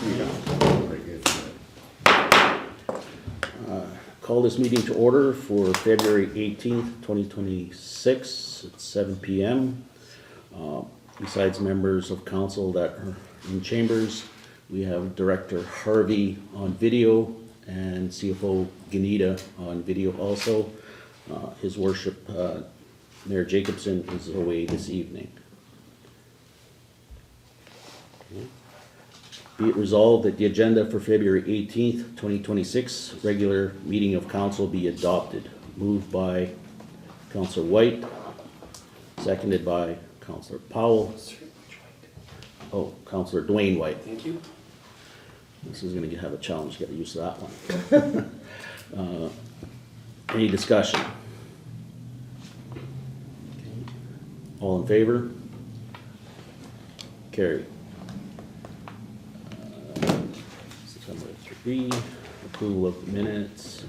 Very good. Call this meeting to order for February 18th, 2026 at 7 p.m. Besides members of council that are in chambers, we have Director Harvey on video and CFO Gnida on video also. His worship, Mayor Jacobson, is away this evening. Be it resolved that the agenda for February 18th, 2026 regular meeting of council be adopted. Moved by Councillor Whyte, seconded by Councillor Powell. Oh, Councillor Duane Whyte. Thank you. This is going to have a challenge to get used to that one. Any discussion? All in favor? Carried. September 3, approval of minutes.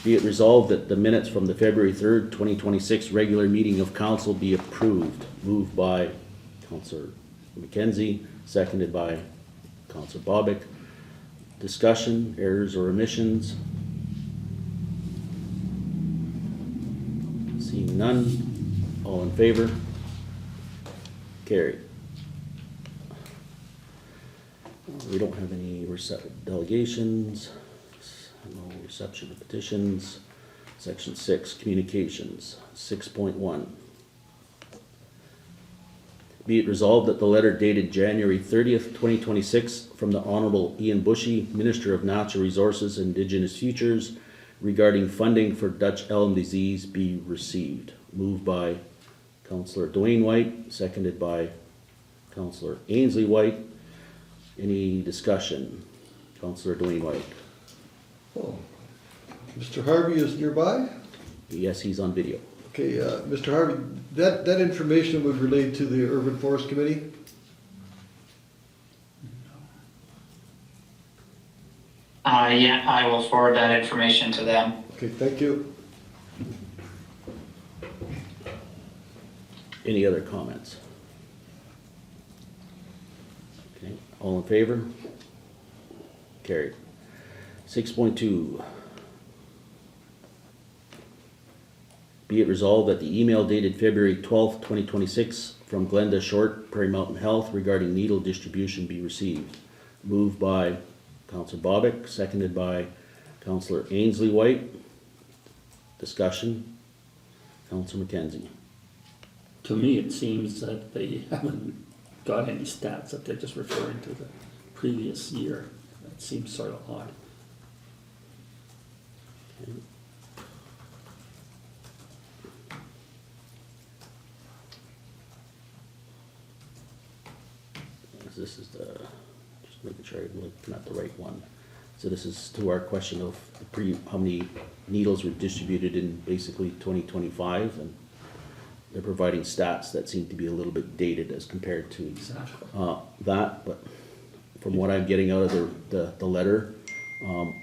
Be it resolved that the minutes from the February 3rd, 2026 regular meeting of council be approved. Moved by Councillor McKenzie, seconded by Councillor Bobick. Discussion, errors or omissions? Seeing none. All in favor? Carried. We don't have any delegations, no reception of petitions. Section 6, communications. 6.1. Be it resolved that the letter dated January 30th, 2026 from the Honorable Ian Bushy, Minister of Natural Resources and Indigenous Futures regarding funding for Dutch elm disease be received. Moved by Councillor Duane Whyte, seconded by Councillor Ainslie Whyte. Any discussion? Councillor Duane Whyte. Oh, Mr. Harvey is nearby? Yes, he's on video. Okay, Mr. Harvey, that information would relate to the Urban Forest Committee? Yeah, I will forward that information to them. Okay, thank you. Any other comments? Okay, all in favor? Carried. 6.2. Be it resolved that the email dated February 12th, 2026 from Glenda Short, Prairie Mountain Health regarding needle distribution be received. Moved by Councillor Bobick, seconded by Councillor Ainslie Whyte. Discussion. Councillor McKenzie. To me, it seems that they haven't got any stats, that they're just referring to the previous year. That seems sort of odd. Okay. This is the, just making sure I'm looking at the right one. So this is to our question of how many needles were distributed in basically 2025, and they're providing stats that seem to be a little bit dated as compared to that. But from what I'm getting out of the letter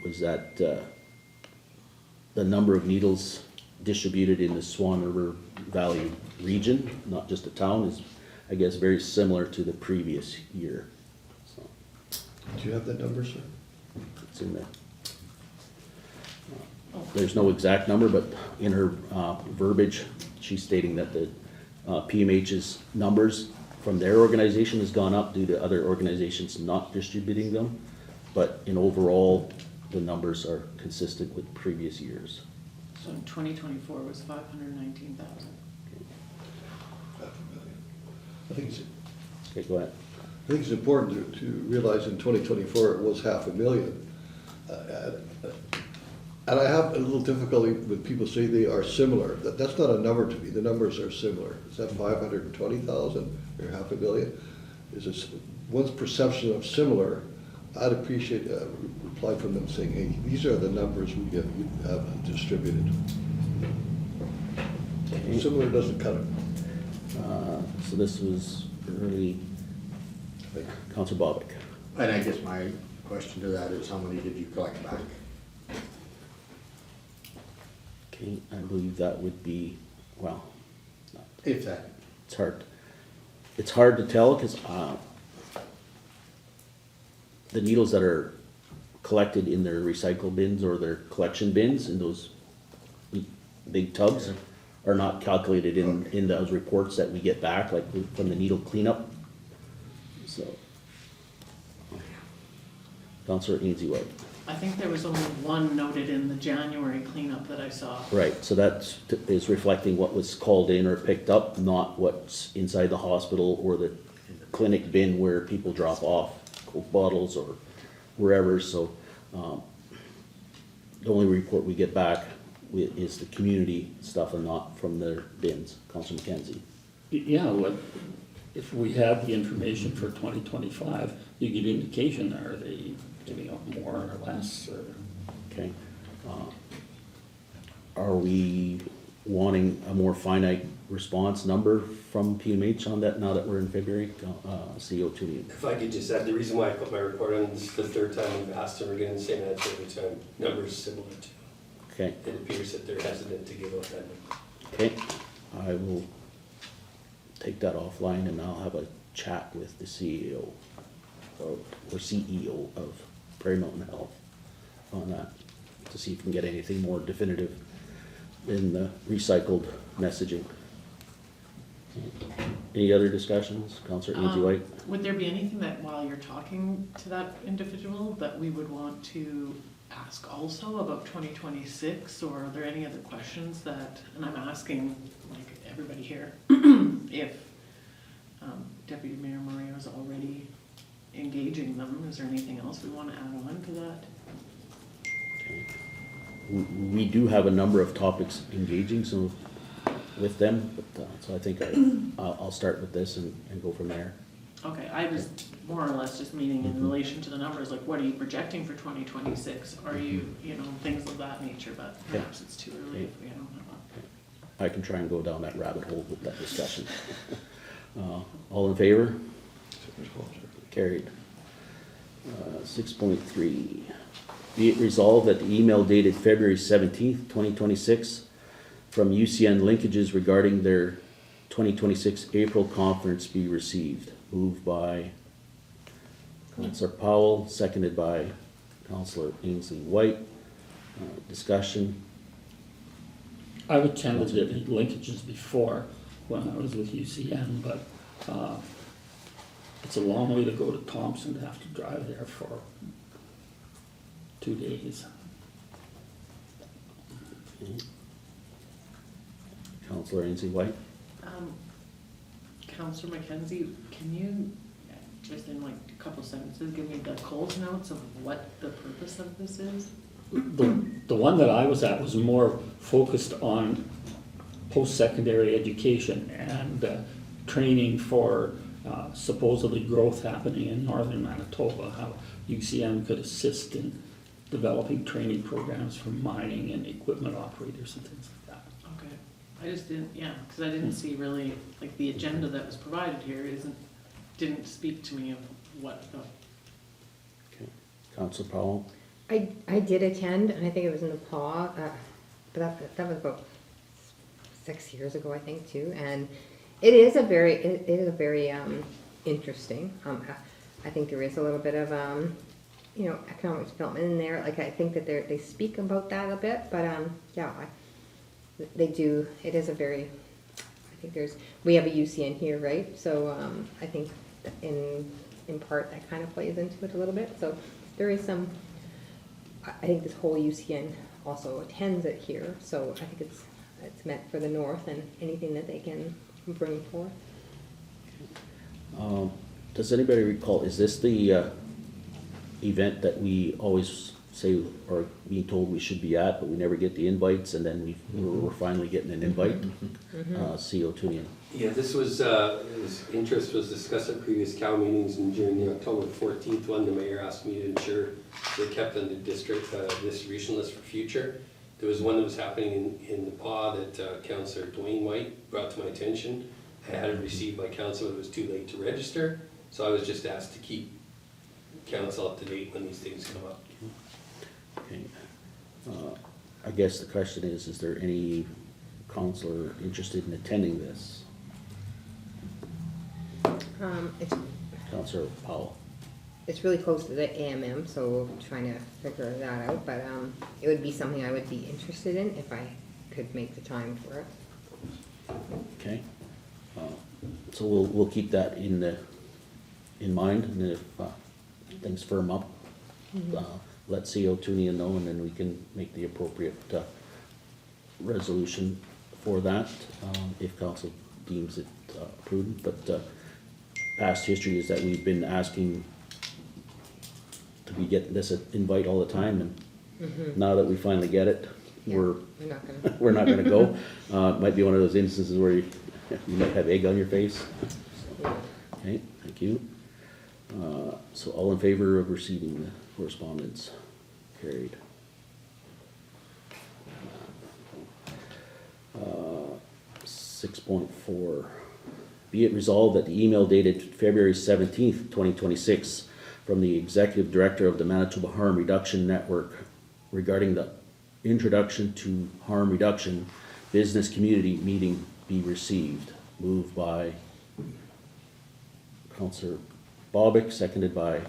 was that the number of needles distributed in the Swan River Valley region, not just the town, is I guess very similar to the previous year. So Do you have that number, sir? it's in there. There's no exact number, but in her verbiage, she's stating that the PMH's numbers from their organization has gone up due to other organizations not distributing them. But in overall, the numbers are consistent with previous years. So 2024 was 519,000. I think it's, Okay, go ahead. I think it's important to realize in 2024 it was 500,000. And I have a little difficulty with people saying they are similar. That's not a number to me. The numbers are similar. Is that 520,000 or 500,000? Is this one's perception of similar? I'd appreciate a reply from them saying, hey, these are the numbers we have distributed. Similar doesn't cut it. So this was early, Councillor Bobick. And I guess my question to that is, how many did you collect back? Okay, I believe that would be, well, If that. it's hard. It's hard to tell because the needles that are collected in their recycle bins or their collection bins in those big tubs are not calculated in those reports that we get back, like from the needle cleanup. So, Councillor Ainslie Whyte. I think there was only one noted in the January cleanup that I saw. Right, so that is reflecting what was called in or picked up, not what's inside the hospital or the clinic bin where people drop off Coke bottles or wherever, so, the only report we get back is the community stuff and not from their bins. Councillor McKenzie. Yeah, like, if we have the information for 2025, you get indication, are they giving up more or less, or? Okay. Are we wanting a more finite response number from PMH on that now that we're in February? CEO Tewnion. If I could just add, the reason why I put my report on, this is the third time we've asked and we're getting the same answer every time. Numbers similar to. Okay, It appears that they're hesitant to give out that number. okay. I will take that offline and I'll have a chat with the CEO or CEO of Prairie Mountain Health on that to see if we can get anything more definitive in the recycled messaging. Any other discussions? Councillor Ainslie Whyte? Would there be anything that while you're talking to that individual that we would want to ask also about 2026, or are there any other questions that, and I'm asking like everybody here, if Deputy Mayor Moriaux is already engaging them, is there anything else we want to add on to that? We do have a number of topics engaging so with them, but, so I think I'll start with this and go from there. Okay, I was more or less just meaning in relation to the numbers, like what are you projecting for 2026? Are you, things of that nature, but perhaps it's too early if we don't have I can try and go down that rabbit hole with that discussion. All in favor? Carried. 6.3. Be it resolved that the email dated February 17th, 2026 from UCN linkages regarding their 2026 April conference be received. Moved by Councillor Powell, seconded by Councillor Ainslie Whyte. Discussion. I've attended the linkages before when I was with UCN, but it's a long way to go to Thompson to have to drive there for 2 days. Councillor Ainslie Whyte. Councillor McKenzie, can you, just in like a couple sentences, give me the Coles notes of what the purpose of this is? The one that I was at was more focused on post-secondary education and training for supposedly growth happening in northern Manitoba, how UCM could assist in developing training programs for mining and equipment operators and things like that. Okay, I just didn't, because I didn't see really, like the agenda that was provided here didn't speak to me of what the. Okay. Councillor Powell. I did attend, and I think it was in the PAW, but that was about 6 years ago, I think, too. And it is a very interesting. I think there is a little bit of economic development in there. Like I think that they speak about that a bit, but they do. It is a very. I think we have a UCN here, right? So I think in part that kind of plays into it a little bit. So there is some. I think this whole UCN also attends it here, so I think it's meant for the north and anything that they can bring forth. Does anybody recall, is this the event that we always say or being told we should be at, but we never get the invites, and then we're finally getting an invite? CEO Tewnion. Yeah, this was interest was discussed at previous COW meetings, and during the October 14th one, the mayor asked me to ensure they kept on the district distribution list for future. There was one that was happening in the PAW that Councillor Duane Whyte brought to my attention. I had it received by council, it was too late to register, so I was just asked to keep council up to date when these things come up. Okay. I guess the question is there any councillor interested in attending this? It's Councillor Powell. it's really close to the AMM, so we're trying to figure that out, but, it would be something I would be interested in if I could make the time for it. Okay. So we'll keep that in mind, and if things firm up, let CO Tewnion know, and then we can make the appropriate resolution for that, if council deems it prudent. But past history is that we've been asking to be getting this invite all the time, and now that we finally get it, Yeah, we're not gonna. we're not gonna go. It might be one of those instances where you might have egg on your face. Okay, thank you. So all in favor of receiving the correspondence? Carried. 6.4, be it resolved that the email dated February 17th, 2026, from the Executive Director of the Manitoba Harm Reduction Network regarding the introduction to harm reduction business community meeting be received. Moved by Councillor Bobick, seconded by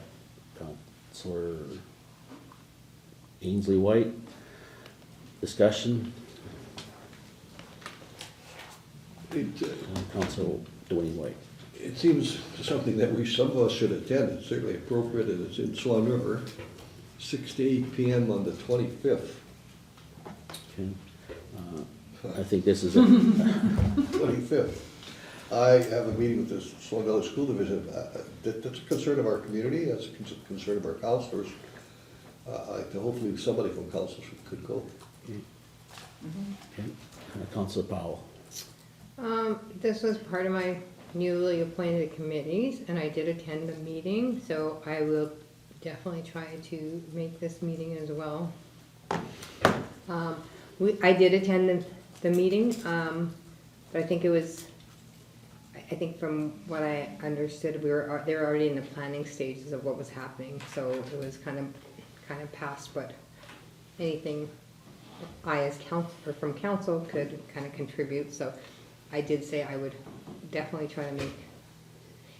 Councillor Ainslie Whyte. Discussion. Councillor Duane Whyte. It seems something that some of us should attend. It's certainly appropriate, and it's in Swan River, 6 to 8 p.m. on the 25th. Okay. I think this is a 25th. I have a meeting with the Swan Valley School Division. That's a concern of our community, that's a concern of our councillors. Hopefully somebody from council could go. okay. Councillor Powell. This was part of my newly appointed committees, and I did attend the meeting, so I will definitely try to make this meeting as well. I did attend the meeting, but I think it was, I think from what I understood, they were already in the planning stages of what was happening, so it was kind of past what anything I as council, from council could kind of contribute, so I did say I would definitely try to make,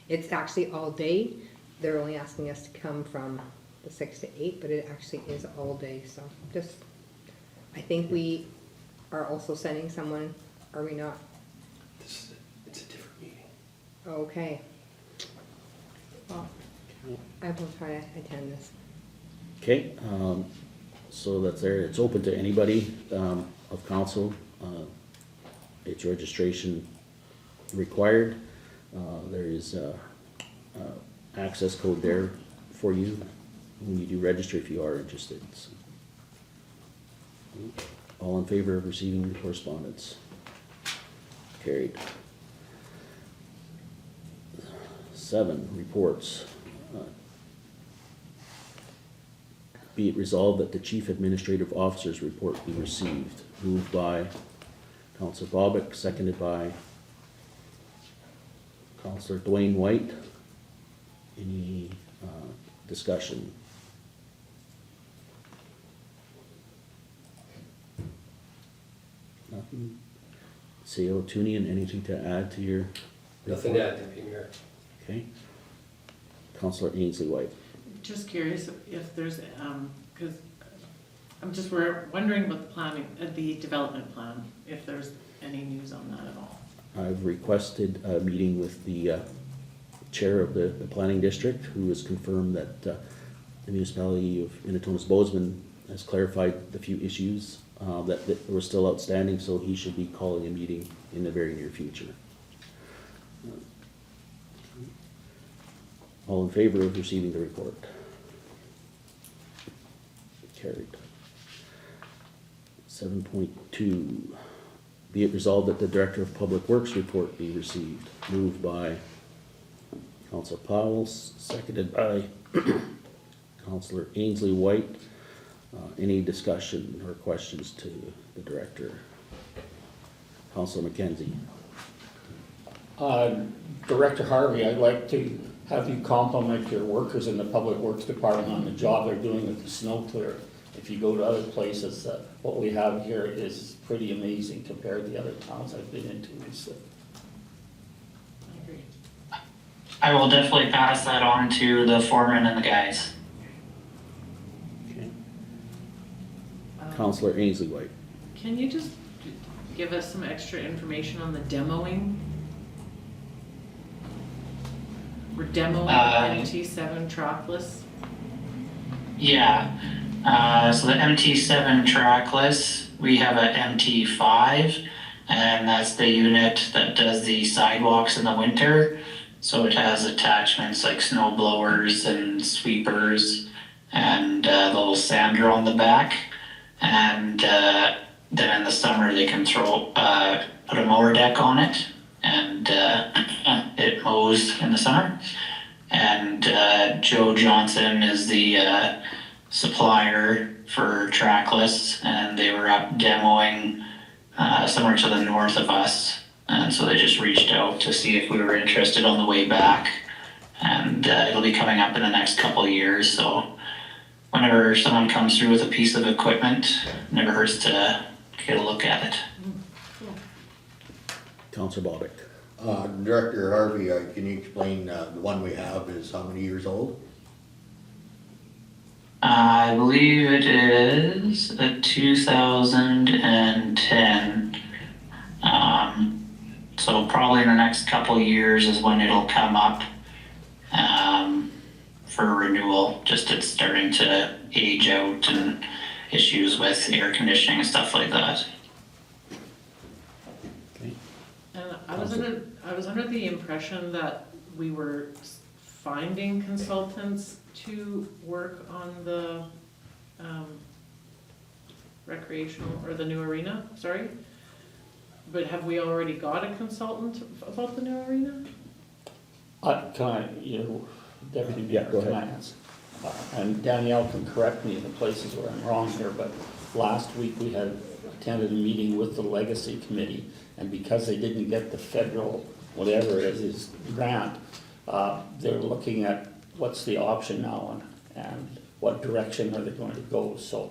it's actually all day. They're only asking us to come from the 6 to 8, but it actually is all day, so just, I think we are also sending someone, are we not? It's a different meeting. Okay. Well, I will try to attend this. Okay, so that's there. It's open to anybody of council. It's registration required. There is access code there for you when you do register if you are interested. So, all in favor of receiving the correspondence? Carried. 7, reports. Be it resolved that the Chief Administrative Officer's report be received. Moved by Councillor Bobick, seconded by Councillor Duane Whyte. Any discussion? Nothing? CO Tewnion, anything to add to your Nothing to add, Deputy Mayor. Okay. Councillor Ainslie Whyte. Just curious if there's, because I'm just, we're wondering about the planning, the development plan, if there's any news on that at all. I've requested a meeting with the chair of the planning district, who has confirmed that the municipality of Minnetonka's Bozeman has clarified the few issues that were still outstanding, so he should be calling a meeting in the very near future. All in favor of receiving the report? Carried. 7.2, be it resolved that the Director of Public Works report be received. Moved by Councillor Powell, seconded by Councillor Ainslie Whyte. Any discussion or questions to the Director? Councillor McKenzie. Director Harvey, I'd like to have you compliment your workers in the Public Works Department on the job they're doing with the snow clear. If you go to other places, what we have here is pretty amazing compared to the other towns I've been into recently. I agree. I will definitely pass that on to the foreman and the guys. Okay. Councillor Ainslie Whyte. Can you just give us some extra information on the demoing? We're demoing MT7 trackless. Yeah, so the MT7 trackless, we have a MT5, and that's the unit that does the sidewalks in the winter. So it has attachments like snow blowers and sweepers and a little sander on the back. And then in the summer they can put a mower deck on it, and it mows in the summer. And Joe Johnson is the supplier for trackless, and they were up demoing somewhere to the north of us. And so they just reached out to see if we were interested on the way back. And it'll be coming up in the next couple of years. So whenever someone comes through with a piece of equipment, it never hurts to get a look at it. Councillor Bobick. Director Harvey, can you explain, the one we have is how many years old? I believe it is a 2010. So probably in the next couple of years is when it'll come up for renewal. Just it's starting to age out and issues with air conditioning and stuff like that. Okay. And I was under the impression that we were finding consultants to work on the recreational, or the new arena, sorry. But have we already got a consultant about the new arena? Deputy Yeah, Mayor, go can I ahead. answer? And Danielle can correct me in the places where I'm wrong here, but last week we had attended a meeting with the Legacy Committee, and because they didn't get the federal, whatever it is, grant, they're looking at what's the option now and what direction are they going to go. So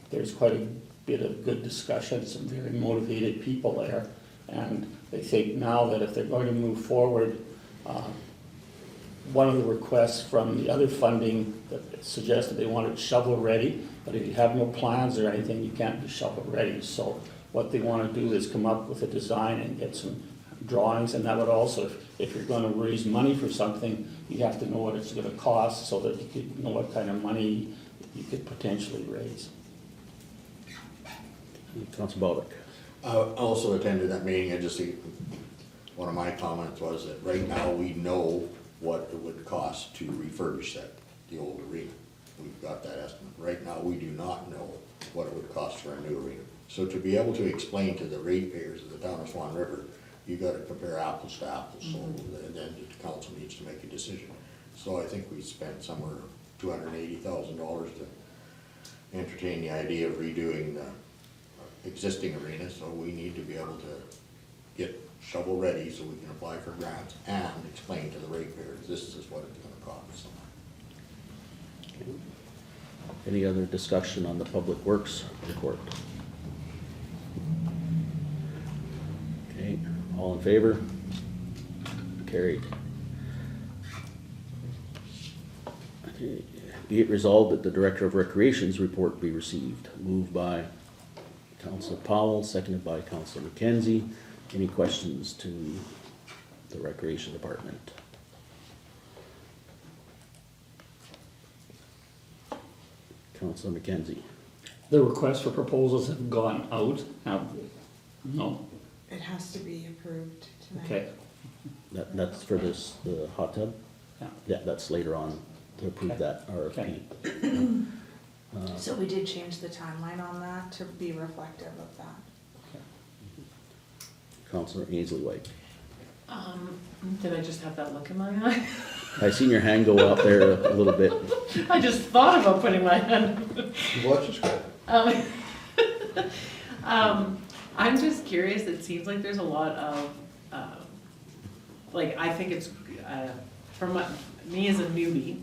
there's quite a bit of good discussion, some very motivated people there, and they think now that if they're going to move forward, one of the requests from the other funding that suggested they wanted shovel ready, but if you have no plans or anything, you can't be shovel ready. So what they want to do is come up with a design and get some drawings, and that would also, if you're going to raise money for something, you have to know what it's going to cost so that you could know what kind of money you could potentially raise. Councillor Bobick. I also attended that meeting. One of my comments was that right now we know what it would cost to refurbish the old arena. We've got that estimate. Right now, we do not know what it would cost for a new arena. So to be able to explain to the ratepayers of the town of Swan River, you gotta compare apples to apples, so, and then the council needs to make a decision. So I think we spent somewhere $280,000 to entertain the idea of redoing the existing arena, so we need to be able to get shovel ready so we can apply for grants and explain to the ratepayers, this is what it's gonna cost. Any other discussion on the Public Works report? Okay, all in favor? Carried. Okay. Be it resolved that the Director of Recreation's report be received. Moved by Councillor Powell, seconded by Councillor McKenzie. Any questions to the Recreation Department? Councillor McKenzie. The requests for proposals have gone out, have they? No? It has to be approved tonight. Okay. That's for the hot tub? Yeah. Yeah, that's later on to approve Okay. that RFP. Okay. So we did change the timeline on that to be reflective of that. Councillor Ainslie Whyte. Did I just have that look in my eye? I seen your hand go up there a little bit. I just thought about putting my hand. Watch this guy. I'm just curious, it seems like there's a lot of, I think it's, from me as a newbie,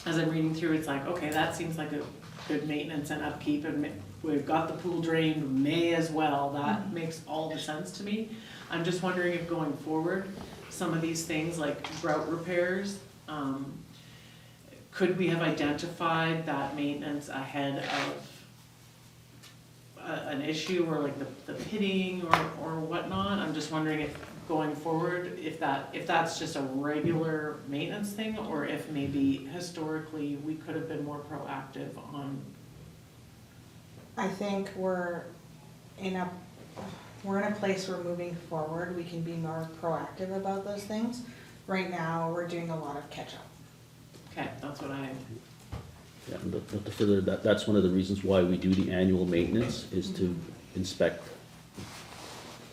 as I'm reading through, it's like, okay, that seems like a good maintenance and upkeep, and we've got the pool drained, may as well, that makes all the sense to me. I'm just wondering if going forward, some of these things like grout repairs, could we have identified that maintenance ahead of an issue, or like the pitting or whatnot? I'm just wondering if going forward, if that's just a regular maintenance thing, or if maybe historically we could have been more proactive on. I think we're in a place where moving forward, we can be more proactive about those things. Right now, we're doing a lot of catch-up. Okay, that's what I, Yeah, but to further that's one of the reasons why we do the annual maintenance, is to inspect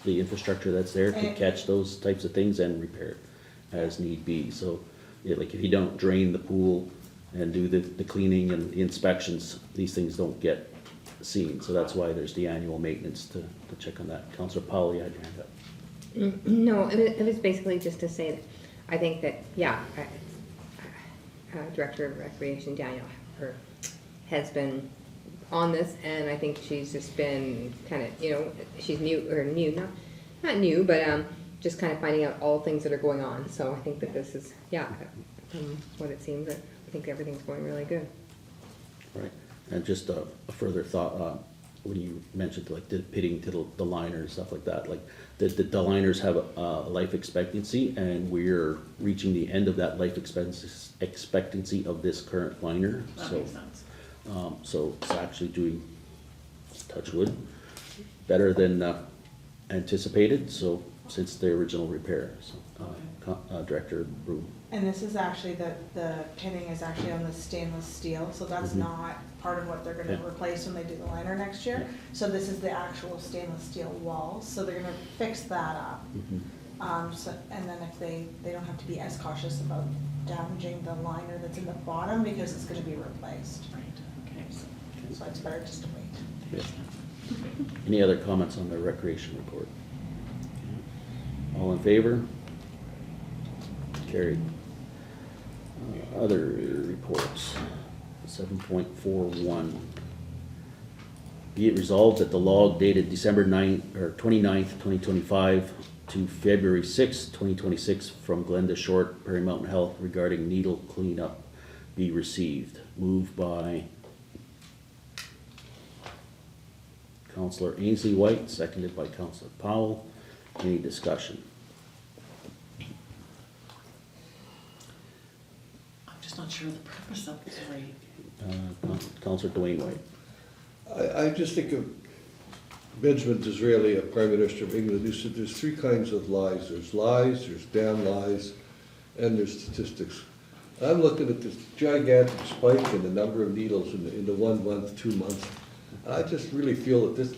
the infrastructure that's there, to And- catch those types of things and repair it as need be. So, yeah, like if you don't drain the pool and do the cleaning and the inspections, these things don't get seen. So that's why there's the annual maintenance to check on that. Councillor Powell, you had your hand up. No, it was basically just to say that I think that, yeah, Director of Recreation Danielle has been on this, and I think she's just been kind of, she's not new, but just kind of finding out all things that are going on. So I think that this is, from what it seems, I think everything's going really good. Right, and just a further thought, when you mentioned like the pitting to the liner and stuff like that, like the liners have a life expectancy, and we're reaching the end of that life expectancy of this current liner. that makes sense. So it's actually doing, touch wood, better than anticipated, so since the original repair, so, Director Broome. And this is actually, the pitting is actually on the stainless steel, so that's not part of what they're gonna Yeah. replace when they do the liner next year. So this is the actual stainless steel walls, so they're gonna fix that up. And then if they don't have to be as cautious about damaging the liner that's in the bottom, because it's gonna be replaced. Right, okay. So it's better just to wait. Yeah. Any other comments on the recreation report? All in favor? Carried. Other reports, 7.41. Be it resolved that the log dated December 29th, 2025 to February 6th, 2026 from Glen to Short, Prairie Mountain Health regarding needle cleanup be received. Moved by Councillor Ainslie Whyte, seconded by Councillor Powell. Any discussion? I'm just not sure the purpose of this rate. Councillor Duane Whyte. I just think of Benjamin Disraeli, a Prime Minister of England, who said there's three kinds of lies. There's damn lies, and there's statistics. I'm looking at this gigantic spike in the number of needles in the 1 month, 2 months. I just really feel that this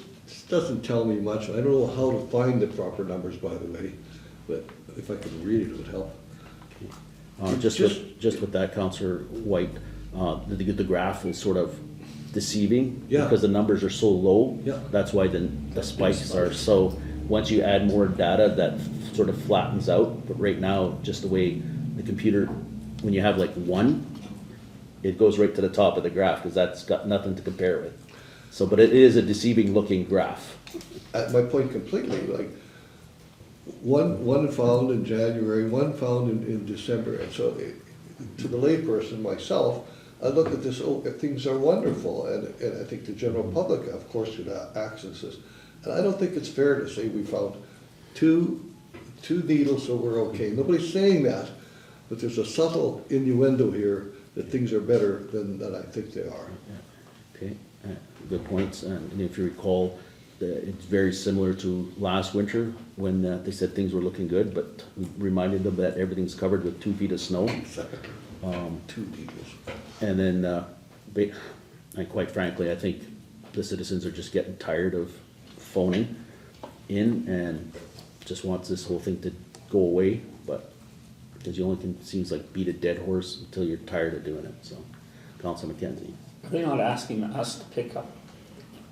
doesn't tell me much. I don't know how to find the proper numbers, by the way, but if I could read it would help. Just with that, Councillor Whyte, the graph is sort of deceiving, Yeah. because the numbers are so low. Yeah. That's why the spikes are so, once you add more data, that sort of flattens out. But right now, just the way the computer, when you have like 1, it goes right to the top of the graph, because that's got nothing to compare with. So, but it is a deceiving looking graph. At my point completely, like, one found in January, one found in December, and so to the layperson, myself, I look at this, things are wonderful, and I think the general public, of course, should access this. And I don't think it's fair to say we found two needles, so we're okay. Nobody's saying that, but there's a subtle innuendo here that things are better than I think they are. Okay, good points. And if you recall, it's very similar to last winter when they said things were looking good, but we reminded them that everything's covered with 2 feet of snow. 2 needles. And then, and quite frankly, I think the citizens are just getting tired of phoning in and just wants this whole thing to go away, but because you only can, seems like beat a dead horse until you're tired of doing it. So, Councillor McKenzie. Are they not asking us to pick up,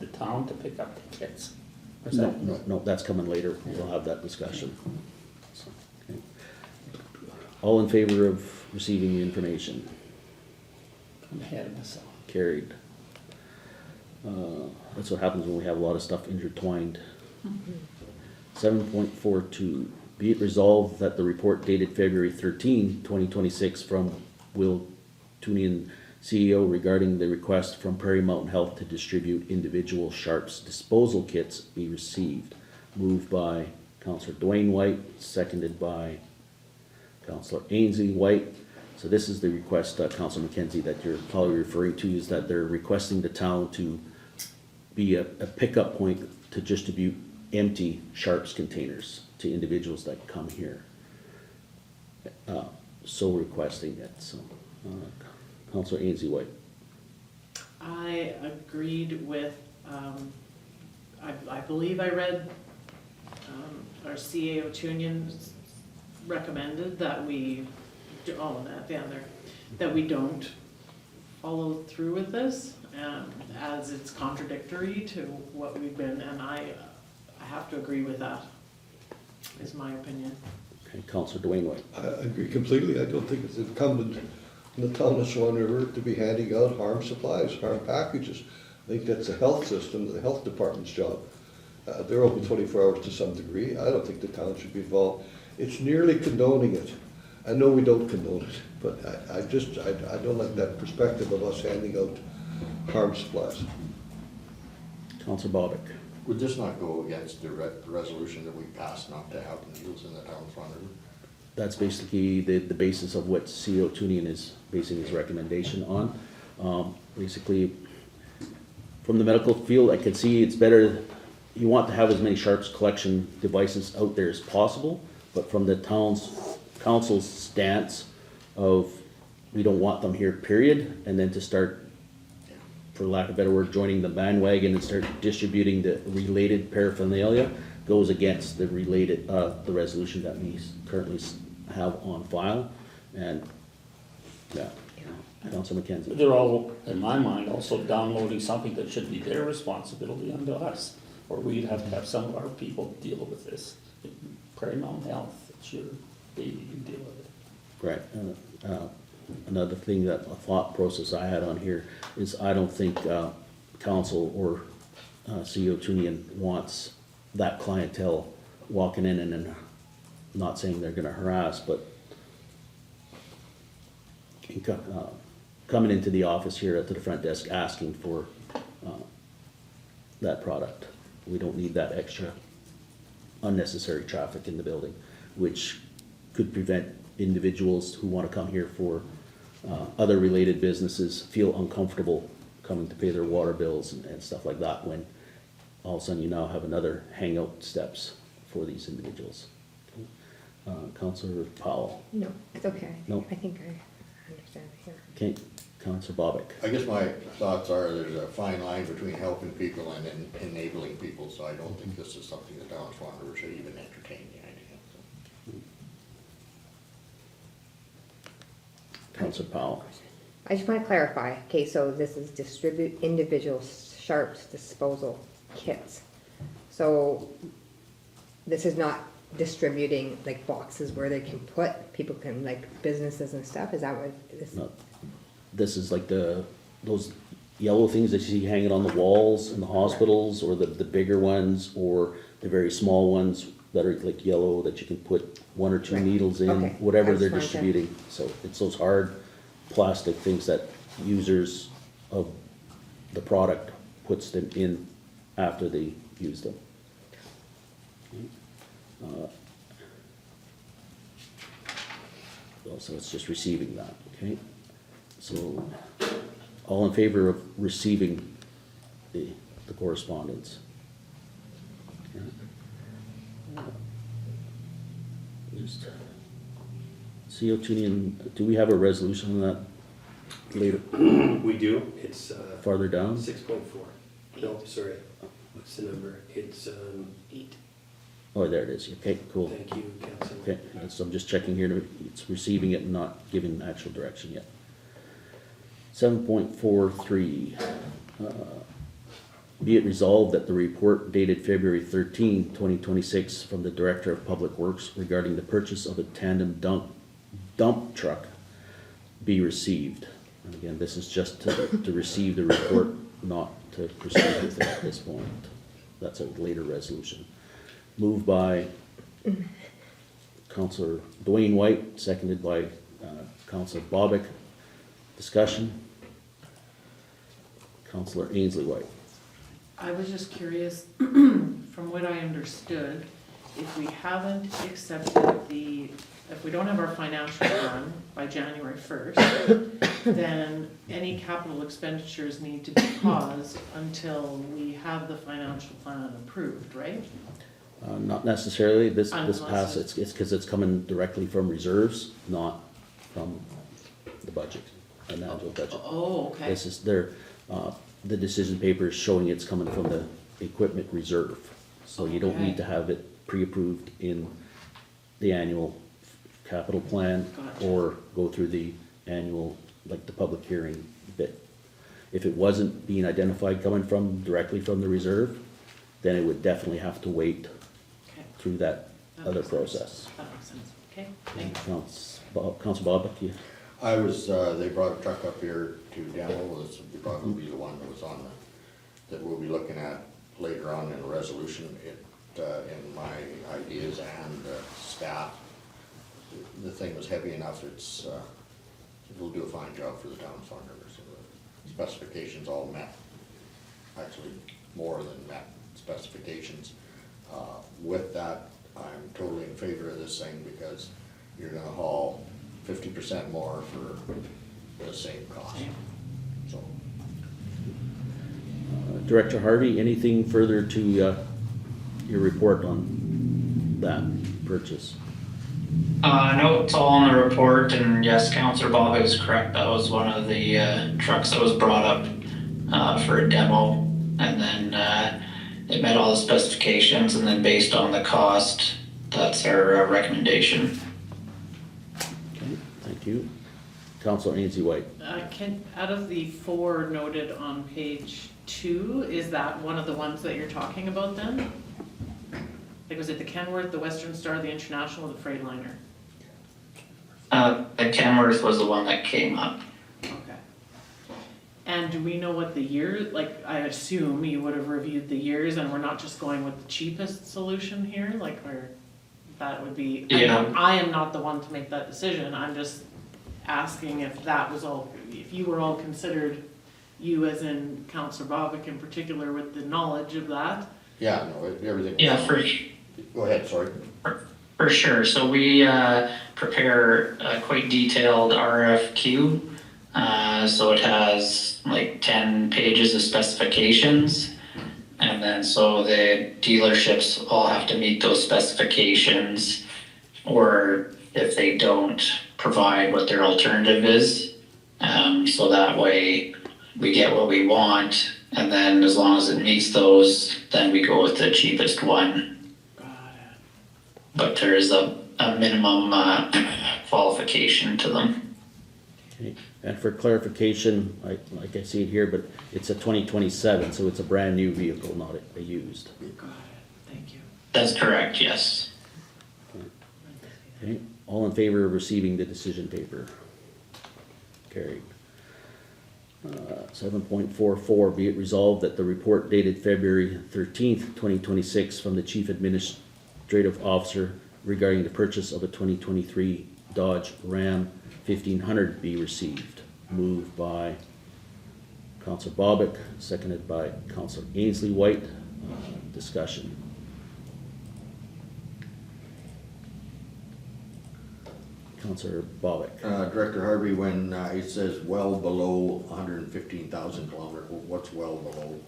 the town to pick up the kids? Or is that- No, that's coming later. We'll have that discussion. So, okay. All in favor of receiving the information? I'm ahead of myself. Carried. That's what happens when we have a lot of stuff intertwined. 7.42, be it resolved that the report dated February 13, 2026 from Will Tewnion, CEO, regarding the request from Prairie Mountain Health to distribute individual sharps disposal kits be received. Moved by Councillor Duane Whyte, seconded by Councillor Ainslie Whyte. So this is the request, Councillor McKenzie, that you're probably referring to, is that they're requesting the town to be a pickup point to distribute empty sharps containers to individuals that come here. So requesting it, so, Councillor Ainslie Whyte. I agreed with, I believe I read, our CAO Tewnion recommended that we, and at the end there, that we don't follow through with this, as it's contradictory to what we've been, and I have to agree with that, is my opinion. Okay, Councillor Duane Whyte. I agree completely. I don't think it's incumbent in the town of Swan River to be handing out harm supplies, harm packages. I think that's the health system, the health department's job. They're open 24 hours to some degree. I don't think the town should be involved. It's nearly condoning it. I know we don't condone it, but I don't like that perspective of us handing out harm supplies. Councillor Bobick. Would this not go against the resolution that we passed not to have needles in the town of Swan River? That's basically the basis of what CEO Tewnion is basing his recommendation on. Basically, from the medical field, I could see it's better, you want to have as many sharps collection devices out there as possible, but from the council's stance of, we don't want them here, period, and then to start, for lack of a better word, joining the bandwagon and start distributing the related paraphernalia goes against the related, the resolution that we currently have on file, and, yeah, Councillor McKenzie. They're all, in my mind, also downloading something that should be their responsibility unto us, or we'd have to have some of our people deal with this. Prairie Mountain Health, it's your baby, you deal with it. Right, another thing, that a thought process I had on here is I don't think council or CEO Tewnion wants that clientele walking in and not saying they're gonna harass, but coming into the office here at the front desk asking for that product. We don't need that extra unnecessary traffic in the building, which could prevent individuals who want to come here for other related businesses feel uncomfortable coming to pay their water bills and stuff like that, when all of a sudden you now have another hangout steps for these individuals. Councillor Powell. No, it's okay. No. I think I understand here. Okay, Councillor Bobick. I guess my thoughts are there's a fine line between helping people and enabling people, so I don't think this is something the town of Swan River should even entertain the idea. Councillor Powell. I just want to clarify, okay, so this is distribute individual sharps disposal kits. So this is not distributing like boxes where they can put, people can, like businesses and stuff, is that what this? No, this is like those yellow things that you see hanging on the walls in the hospitals, or the bigger ones, or the very small ones that are like yellow that you can put 1 or 2 Right. needles in, Okay. whatever I they're just wanted to- distributing. So it's those hard plastic things that users of the product puts them in after they use them. So it's just receiving that, okay? So, all in favor of receiving the correspondence? Okay. Just, CO Tewnion, do we have a resolution on that later, We do, it's, farther down? 6.4. No, sorry, what's the number? It's, 8. Oh, there it is, okay, cool. Thank you, Councillor. Okay, so I'm just checking here, it's receiving it and not giving actual direction yet. 7.43, be it resolved that the report dated February 13, 2026 from the Director of Public Works regarding the purchase of a tandem dump truck be received. And again, this is just to receive the report, not to proceed with it at this point. That's a later resolution. Moved by Councillor Duane Whyte, seconded by Councillor Bobick. Discussion? Councillor Ainslie Whyte. I was just curious, from what I understood, if we haven't accepted if we don't have our financial done by January 1st, then any capital expenditures need to be paused until we have the financial plan approved, right? Not necessarily, this Unless pass, it's because it's coming directly from reserves, not from the budget, an annual budget. Oh, okay. This is the decision paper is showing it's coming from the equipment reserve. So you don't need to have it pre-approved in the annual capital plan Gotcha. or go through the annual, like the public hearing bit. If it wasn't being identified coming directly from the reserve, then it would definitely have to wait Okay. through that That other makes sense. process. That makes sense. Okay, thanks. Council Bobick, you? I was, they brought a truck up here to demo, this would probably be the one that was on that we'll be looking at later on in a resolution. In my ideas and staff, the thing was heavy enough, it'll do a fine job for the town of Swan River, so the specifications all met, actually more than met specifications. With that, I'm totally in favor of this thing because you're gonna haul 50% more for the same cost. So, Director Harvey, anything further to your report on that purchase? No, it's all in the report, and yes, Councillor Bobick is correct, that was one of the trucks that was brought up for a demo, and then it met all the specifications, and then based on the cost, that's our recommendation. Okay, thank you. Councillor Ainslie Whyte. Out of the 4 noted on page 2, is that one of the ones that you're talking about then? Like, was it the Kenworth, the Western Star, the International, or the Freightliner? The Kenworth was the one that came up. Okay. And do we know what the year, like, I assume you would have reviewed the years and we're not just going with the cheapest solution here, like, or that would be, Yeah. I am not the one to make that decision, I'm just asking if that was all, if you were all considered, you as in Councillor Bobick in particular with the knowledge of that. yeah, no, everything. Yeah, Go ahead, sorry. for sure. So we prepare a quite detailed RFQ. So it has like 10 pages of specifications. And then so the dealerships all have to meet those specifications, or if they don't, provide what their alternative is. So that way we get what we want, and then as long as it meets those, then we go with the cheapest one. Got it. But there is a minimum qualification to them. Okay. And for clarification, like I see it here, but it's a 2027, so it's a brand new vehicle, not a used. Got it, thank you. That's correct, yes. Okay, all in favor of receiving the decision paper? Carried. 7.44, be it resolved that the report dated February 13th, 2026 from the Chief Administrative Officer regarding the purchase of a 2023 Dodge Ram 1500 be received. Moved by Councillor Bobick, seconded by Councillor Ainslie Whyte. Discussion. Councillor Bobick. Director Harvey, when it says well below 115,000 kilometers, what's well below?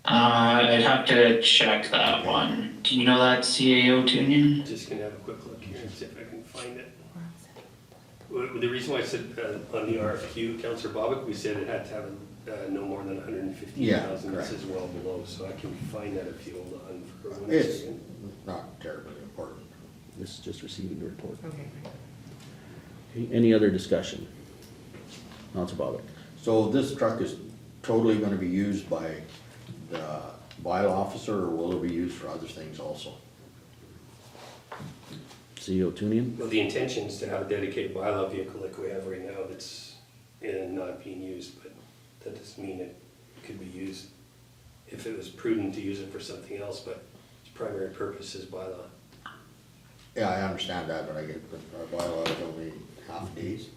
I'd have to check that one. Do you know that CAO Tewnion? Just gonna have a quick look here and see if I can find it. The reason why I said on the RFQ, Councillor Bobick, we said it had to have no more than 115,000. Yeah, This correct. is well below, so I can find that if you hold on for 1 It's second. not terribly important. This is just receiving the report. Okay. Okay, any other discussion? Councillor Bobick. So this truck is totally gonna be used by the bylaw officer, or will it be used for other things also? CEO Tewnion? Well, the intention is to have a dedicated bylaw vehicle like we have right now that's not being used, but that doesn't mean it could be used if it was prudent to use it for something else, but its primary purpose is bylaw. Yeah, I understand that, but I get, our bylaw is only half days.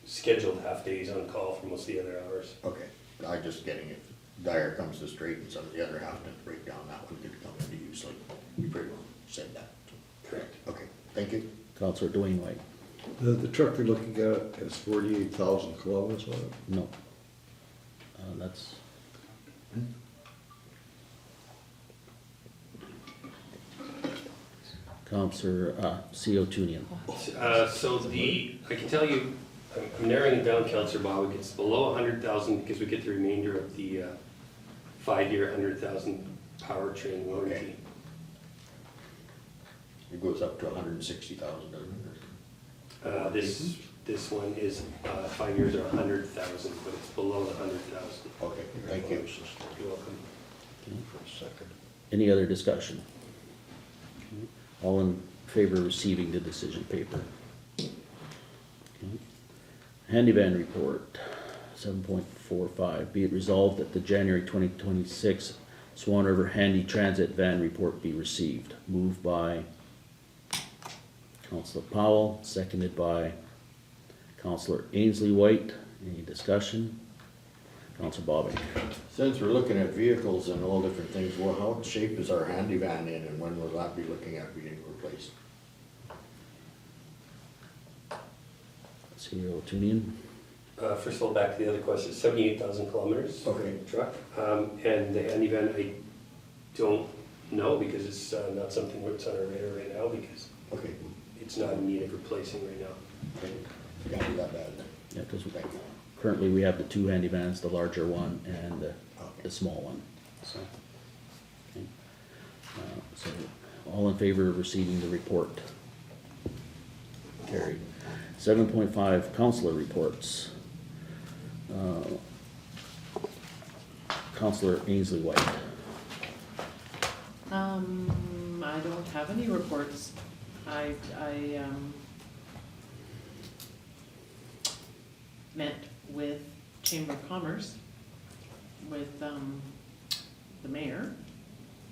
Scheduled half days on call for most of the other hours. Okay, I'm just getting it. Dyer comes to straighten some of the other half to break down, that one could come into use, like you pretty well said that. Correct. Okay, thank you. Councillor Duane Whyte? The truck you're looking at has 48,000 kilometers on it. No. That's. Councillor, CEO Tewnion. I can tell you, I'm narrowing it down, Councillor Bobick, it's below 100,000 because we get the remainder of the 5-year 100,000 powertrain warranty. Okay. It goes up to 160,000, doesn't it? This one is 5 years or 100,000, but it's below the 100,000. Okay, thank you. You're welcome. For a second. Any other discussion? All in favor of receiving the decision paper? Okay. Handy van report, 7.45. Be it resolved that the January 2026 Swan River Handy Transit Van report be received. Moved by Councillor Powell, seconded by Councillor Ainslie Whyte. Any discussion? Councillor Bobick. Since we're looking at vehicles and all different things, well, how shape is our handy van in, and when will that be looking at being replaced? CEO Tewnion. First of all, back to the other question, 78,000 kilometers. Okay. Truck. And the handy van, I don't know because it's not something that's on our radar right now because Okay, it's not in need of replacing right now. okay, can't do that bad then. Yeah, because Thank you. currently we have the two handy vans, the larger one and the Okay. small one, so. Okay. So, all in favor of receiving the report? Carried. 7.5, councillor reports. Councillor Ainslie Whyte. I don't have any reports. I met with Chamber of Commerce, with, the mayor,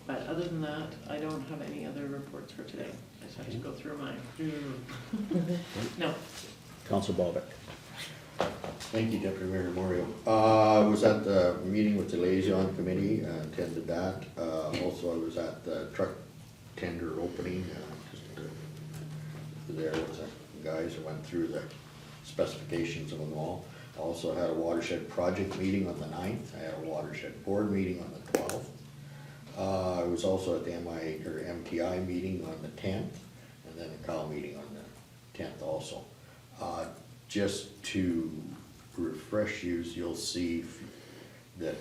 but other than that, I don't have any other reports for today. I just have to go through mine. No. Councillor Bobick. Thank you, Deputy Mayor Moriaux. I was at the meeting with the liaison committee, attended that. Also, I was at the truck tender opening, there with the guys who went through the specifications of them all. I also had a watershed project meeting on the 9th. I had a watershed board meeting on the 12th. I was also at the MTI meeting on the 10th, and then the CAL meeting on the 10th also. Just to refresh you, you'll see that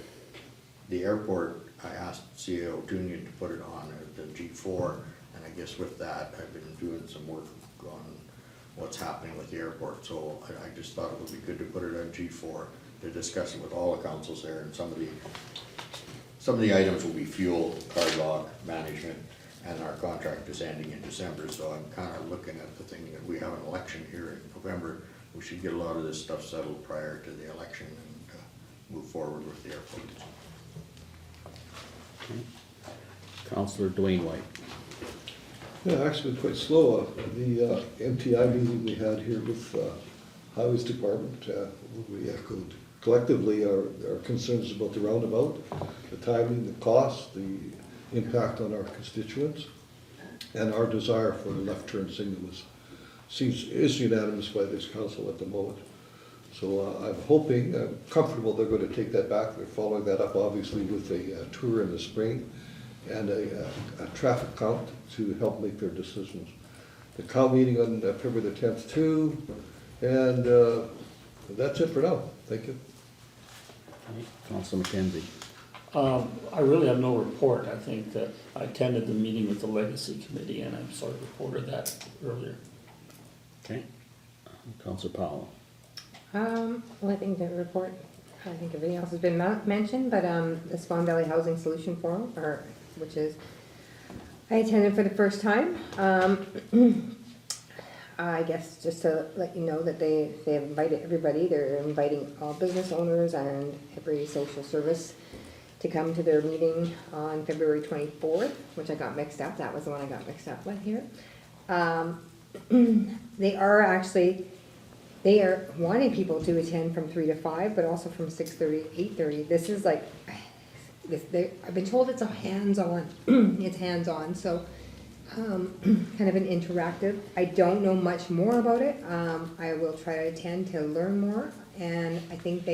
the airport, I asked CEO Tewnion to put it on the G4, and I guess with that, I've been doing some work on what's happening with the airport, so I just thought it would be good to put it on G4 to discuss it with all the councils there, and some of the items will be fuel, card log, management, and our contract is ending in December, so I'm kind of looking at the thing that we have an election here in November. We should get a lot of this stuff settled prior to the election and move forward with the airport. Councillor Duane Whyte. Yeah, actually quite slow. The MTI meeting we had here with Highways Department, we echoed collectively our concerns about the roundabout, the timing, the cost, the impact on our constituents, and our desire for the left turn signal is unanimous by this council at the moment. So I'm hoping, I'm comfortable they're going to take that back. They're following that up obviously with a tour in the spring and a traffic count to help make their decisions. The CAL meeting on February the 10th too, and that's it for now. Thank you. Councillor McKenzie. I really have no report. I think that I attended the meeting with the Legacy Committee and I sort of reported that earlier. Okay. Councillor Powell. Well, I think the report I think everything else has been mentioned, but the Swan Valley Housing Solution Forum, which is, I attended for the first time. I guess just to let you know that they have invited everybody. They're inviting all business owners and every social service to come to their meeting on February 24th, which I got mixed up. That was the one I got mixed up with here. They are wanting people to attend from 3 to 5, but also from 6:30 to 8:30. This is like, I've been told it's a hands-on, it's hands-on, so kind of an interactive. I don't know much more about it. I will try to attend to learn more, and I think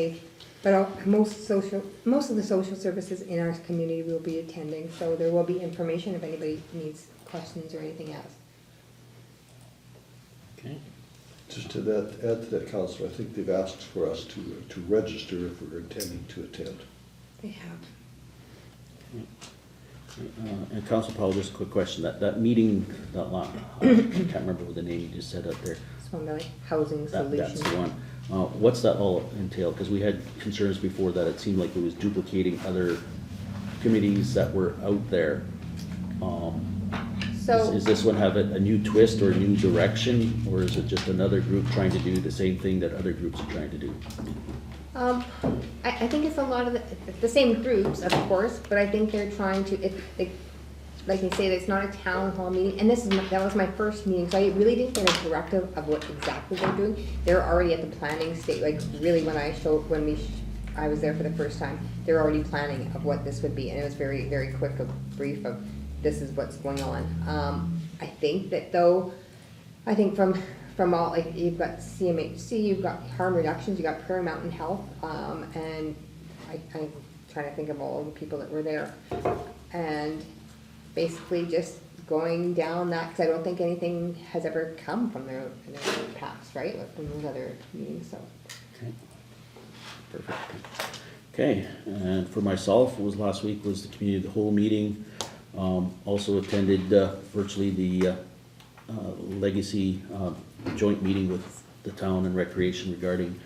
most of the social services in our community will be attending, so there will be information if anybody needs questions or anything else. Okay. Just to add to that, Councillor, I think they've asked for us to register if we're intending to attend. They have. And Councillor Powell, just a quick question. That meeting, I can't remember what the name you just said out there. Swan Valley Housing Solution. That's the one. What's that all entail? Because we had concerns before that it seemed like it was duplicating other committees that were out there. So, Is this one have a new twist or a new direction, or is it just another group trying to do the same thing that other groups are trying to do? I think it's a lot of the same groups, of course, but I think they're trying to, like they say, it's not a town hall meeting, and that was my first meeting, so I really didn't get a directive of what exactly they're doing. They're already at the planning stage, like really when I was there for the first time, they're already planning of what this would be, and it was very, very quick, a brief of this is what's going on. I think that though, from all, like you've got CMHC, you've got harm reductions, you've got Prairie Mountain Health, and I'm trying to think of all the people that were there. And basically just going down that, because I don't think anything has ever come from their past, right? Like from those other meetings, so. Okay. Perfect. Okay, and for myself, last week was the community of the whole meeting. Also attended virtually the legacy joint meeting with the town and recreation regarding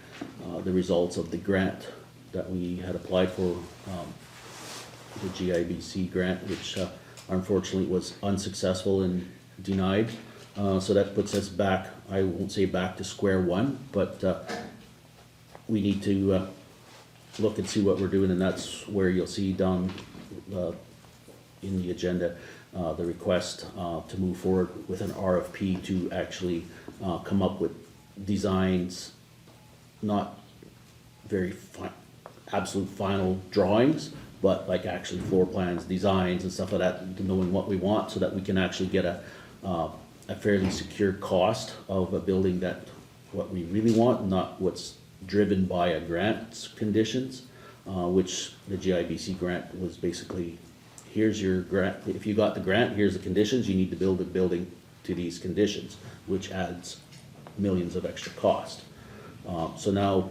the results of the grant that we had applied for, the GIBC grant, which unfortunately was unsuccessful and denied. So that puts us back, I won't say back to square one, but we need to look and see what we're doing, and that's where you'll see down in the agenda the request to move forward with an RFP to actually come up with designs, not very absolute final drawings, but like actually floor plans, designs and stuff like that, knowing what we want so that we can actually get a fairly secure cost of a building that what we really want, not what's driven by a grant's conditions, which the GIBC grant was basically, here's your grant, if you got the grant, here's the conditions, you need to build a building to these conditions, which adds millions of extra cost. So now,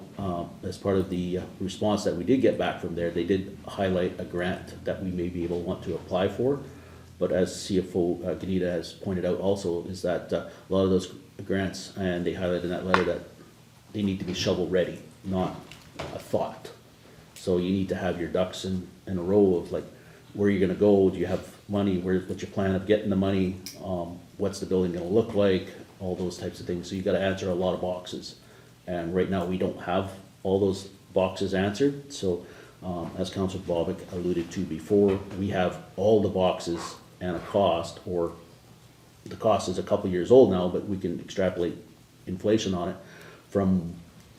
as part of the response that we did get back from there, they did highlight a grant that we may be able to want to apply for. But as CFO Gnida has pointed out also, is that a lot of those grants, and they highlighted in that letter that they need to be shovel ready, not a thought. So you need to have your ducks in a row of like, where are you gonna go? Do you have money? What's your plan of getting the money? What's the building gonna look like? All those types of things. So you gotta answer a lot of boxes. And right now, we don't have all those boxes answered. So as Councillor Bobick alluded to before, we have all the boxes and a cost, or the cost is a couple years old now, but we can extrapolate inflation on it from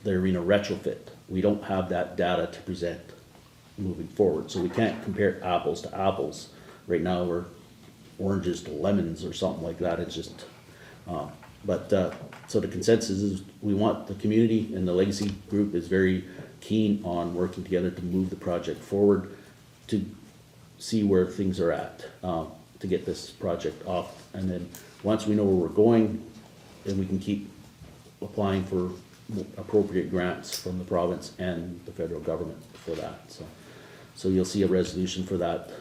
the arena retrofit. We don't have that data to present moving forward. So we can't compare apples to apples. Right now, we're oranges to lemons or something like that. It's just, so the consensus is we want the community, and the legacy group is very keen on working together to move the project forward, to see where things are at, to get this project off. And then once we know where we're going, then we can keep applying for appropriate grants from the province and the federal government for that. So you'll see a resolution for that.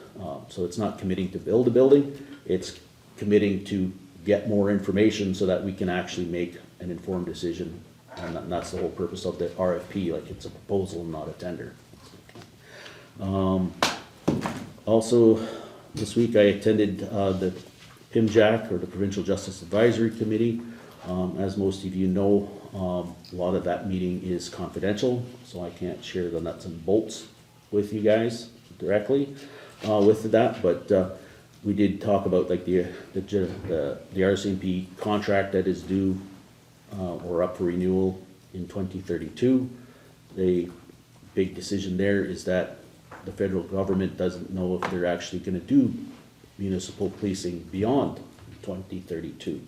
So it's not committing to build a building, it's committing to get more information so that we can actually make an informed decision And that's the whole purpose of the RFP, like it's a proposal, not a tender. Also, this week I attended the PIMJAC, or the Provincial Justice Advisory Committee. As most of you know, a lot of that meeting is confidential, so I can't share the nuts and bolts with you guys directly with that, but we did talk about like the RCMP contract that is due or up for renewal in 2032. The big decision there is that the federal government doesn't know if they're actually gonna do municipal policing beyond 2032,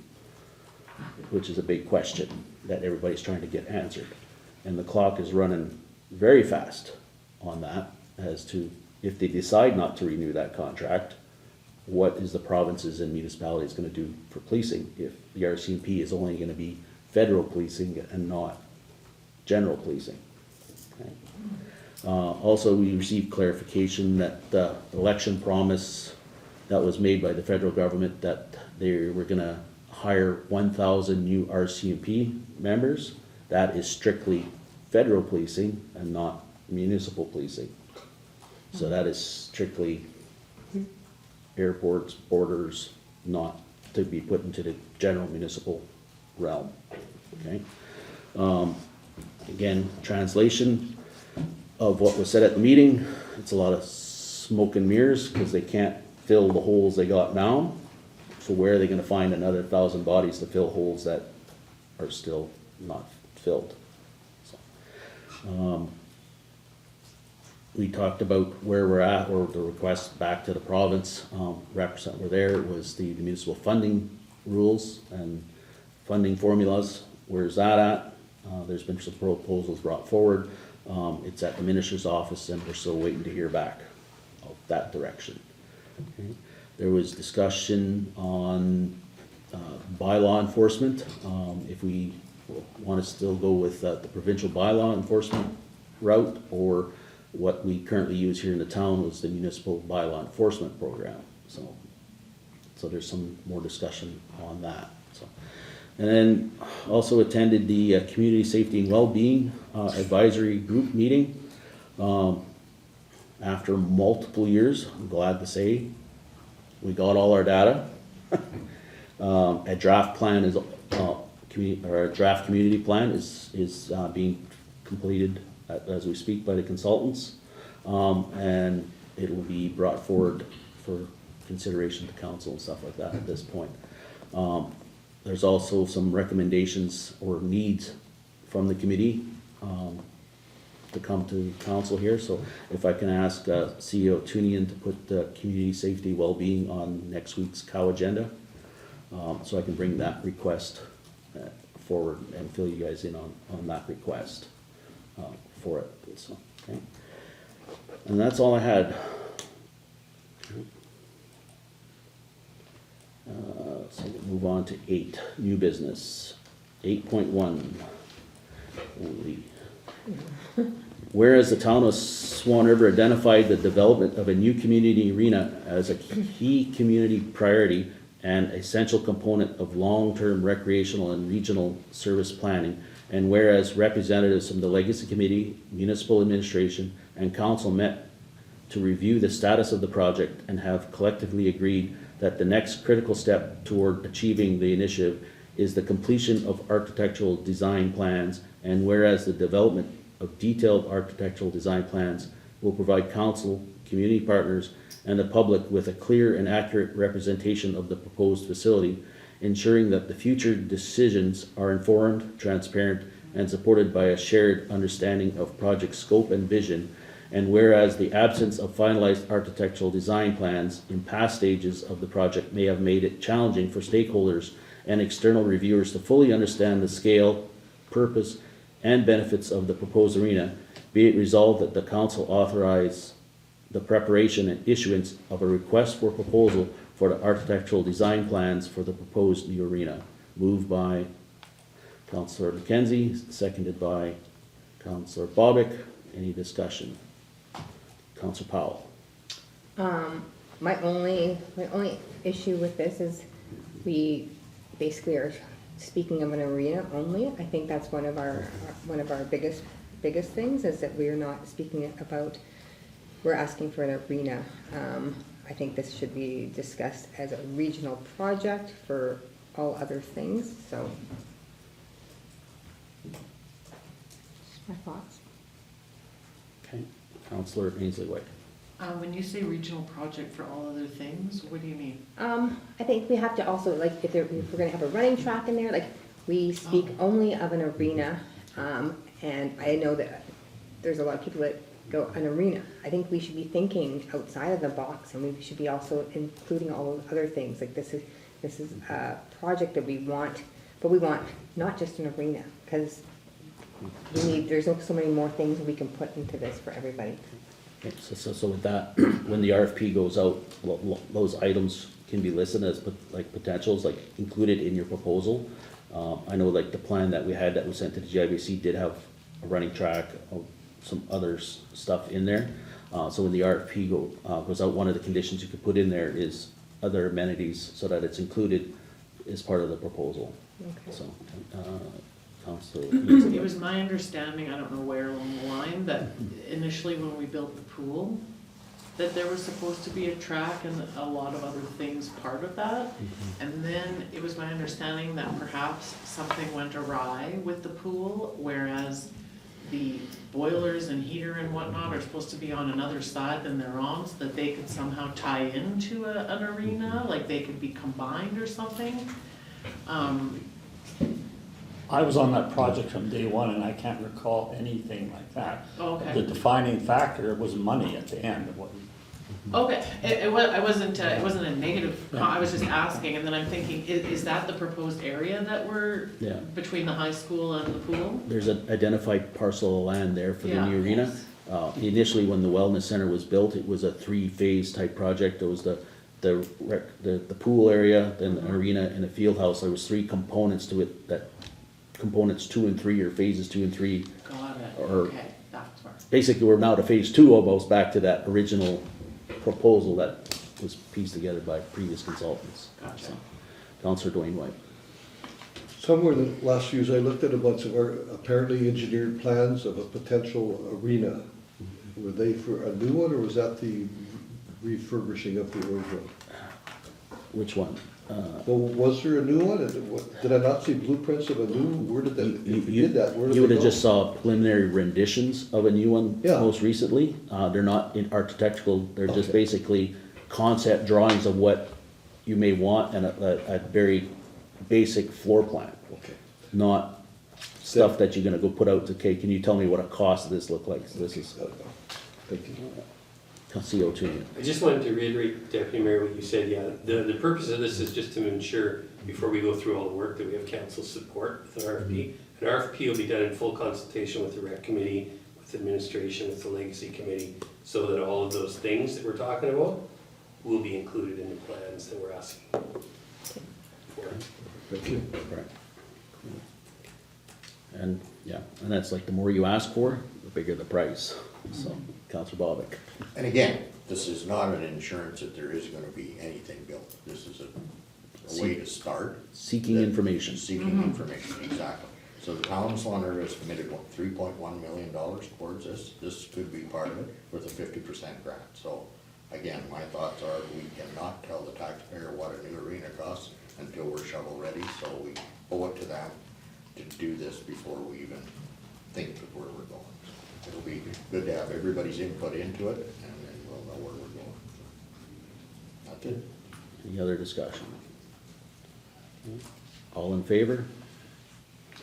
which is a big question that everybody's trying to get answered. And the clock is running very fast on that as to if they decide not to renew that contract, what is the provinces and municipalities gonna do for policing if the RCMP is only gonna be federal policing and not general policing? Okay. Also, we received clarification that the election promise that was made by the federal government that they were gonna hire 1,000 new RCMP members, that is strictly federal policing and not municipal policing. So that is strictly airports, borders, not to be put into the general municipal realm, okay? Again, translation of what was said at the meeting, it's a lot of smoke and mirrors because they can't fill the holes they got now. So where are they gonna find another 1,000 bodies to fill holes that are still not filled? So, we talked about where we're at, or the request back to the province. Representative were there, was the municipal funding rules and funding formulas. Where's that at? There's been some proposals brought forward. It's at the minister's office and we're still waiting to hear back of that direction. Okay. There was discussion on bylaw enforcement. If we want to still go with the provincial bylaw enforcement route, or what we currently use here in the town was the municipal bylaw enforcement program. So there's some more discussion on that. So, and then also attended the Community Safety and Wellbeing Advisory Group meeting. After multiple years, I'm glad to say, we got all our data. A draft plan is, or a draft community plan is being completed as we speak by the consultants, and it will be brought forward for consideration to council and stuff like that at this point. There's also some recommendations or needs from the committee to come to council here, so if I can ask CEO Tewnion to put the community safety well-being on next week's COW agenda, so I can bring that request forward and fill you guys in on that request for it. So, okay. And that's all I had. So we'll move on to 8, new business. 8.1. Holy. Whereas the town of Swan River identified the development of a new community arena as a key community priority and essential component of long-term recreational and regional service planning, and whereas representatives from the Legacy Committee, Municipal Administration, and Council met to review the status of the project and have collectively agreed that the next critical step toward achieving the initiative is the completion of architectural design plans, and whereas the development of detailed architectural design plans will provide council, community partners, and the public with a clear and accurate representation of the proposed facility, ensuring that the future decisions are informed, transparent, and supported by a shared understanding of project scope and vision. And whereas the absence of finalized architectural design plans in past stages of the project may have made it challenging for stakeholders and external reviewers to fully understand the scale, purpose, and benefits of the proposed arena, be it resolved that the council authorize the preparation and issuance of a request for proposal for the architectural design plans for the proposed new arena. Moved by Councillor McKenzie, seconded by Councillor Bobick. Any discussion? Councillor Powell. My only issue with this is we basically are speaking of an arena only. I think that's one of our biggest things, is that we're not speaking about, we're asking for an arena. I think this should be discussed as a regional project for all other things, so. Just my thoughts. Okay, Councillor Ainslie Whyte. When you say regional project for all other things, what do you mean? I think we have to also, like, if we're gonna have a running track in there, like, we speak only of an arena, and I know that there's a lot of people that go, an arena. I think we should be thinking outside of the box, and we should be also including all those other things, like this is a project that we want, but we want not just an arena, because there's so many more things we can put into this for everybody. Okay, so with that, when the RFP goes out, those items can be listed as like potentials, like included in your proposal. I know like the plan that we had that was sent to the GIBC did have a running track, some other stuff in there. So when the RFP goes out, one of the conditions you could put in there is other amenities so that it's included as part of the proposal. Okay. So, Councillor. It was my understanding, I don't know where along the line, that initially when we built the pool, that there was supposed to be a track and a lot of other things part of that. And then it was my understanding that perhaps something went awry with the pool, whereas the boilers and heater and whatnot are supposed to be on another side than they're on, so that they could somehow tie into an arena, like they could be combined or something. I was on that project from day one, and I can't recall anything like that. Oh, okay. The defining factor was money at the end. Okay, it wasn't a negative, I was just asking, and then I'm thinking, is that the proposed area that we're, Yeah. between the high school and the pool? There's an identified parcel of land there for the Yeah. new arena. Initially, when the wellness center was built, it was a 3-phase type project. There was the pool area, then the arena, and the field house. There was 3 components to it, that components 2 and 3, or phases 2 and 3. Got it, Or- okay, that's where. Basically, we're now to phase 2, almost back to that original proposal that was pieced together by previous consultants. Gotcha. So, Councillor Duane Whyte. Somewhere in the last few years, I looked at a bunch of our apparently engineered plans of a potential arena. Were they for a new one, or was that the refurbishing of the original? Which one? Well, was there a new one? Did I not see blueprints of a new, where did that, if we did that, where did You they would have go? just saw preliminary renditions of a new one Yeah. most recently. They're not in architectural, they're just Okay. basically concept drawings of what you may want and a very basic floor plan. Okay. Not stuff that you're gonna go put out to, okay, can you tell me what a cost of this look like? So this is Got it now. Thank you. CO2. I just wanted to reiterate, Deputy Mayor, what you said, yeah, the purpose of this is just to ensure, before we go through all the work, that we have council support with an RFP. An RFP will be done in full consultation with the rec committee, with administration, with the legacy committee, so that all of those things that we're talking about will be included in the plans that we're asking for. Thank you. Correct. And, yeah, and that's like, the more you ask for, the bigger the price. So, Councillor Bobick. And again, this is not an insurance that there is gonna be anything built. This is a way to start. Seeking information. Seeking information, exactly. So the town of Swan has committed, what, $3.1 million towards this? This could be part of it with a 50% grant. So again, my thoughts are, we cannot tell the taxpayer what a new arena costs until we're shovel ready. So we owe it to them to do this before we even think of where we're going. It'll be good to have everybody's input into it, and then we'll know where we're going. That's it. Any other discussion? All in favor?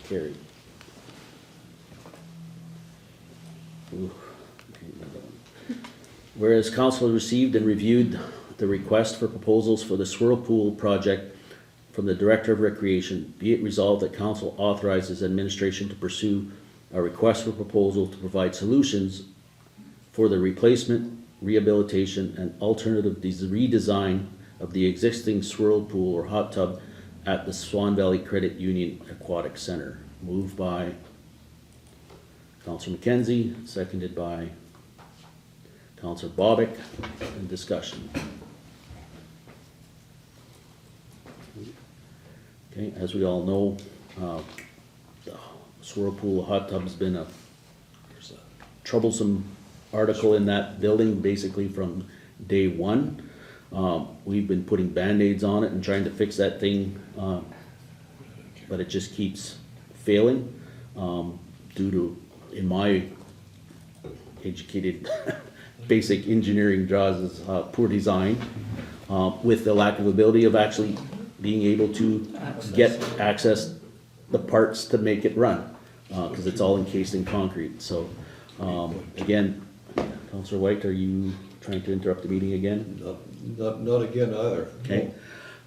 Carried. Ooh, okay, another one. Whereas council received and reviewed the request for proposals for the swirl pool project from the Director of Recreation, be it resolved that council authorizes administration to pursue a request for proposal to provide solutions for the replacement, rehabilitation, and alternative redesign of the existing swirl pool or hot tub at the Swan Valley Credit Union Aquatic Center. Moved by Councillor McKenzie, seconded by Councillor Bobick. In discussion. Okay, as we all know, the swirl pool hot tub's been a troublesome article in that building, basically from day one. We've been putting Band-Aids on it and trying to fix that thing, but it just keeps failing, due to, in my educated basic engineering draws, is poor design, with the lack of ability of actually being able to access the parts to make it run, because it's all encased in concrete. So, again, Councillor Whyte, are you trying to interrupt the meeting again? Not again either. Okay,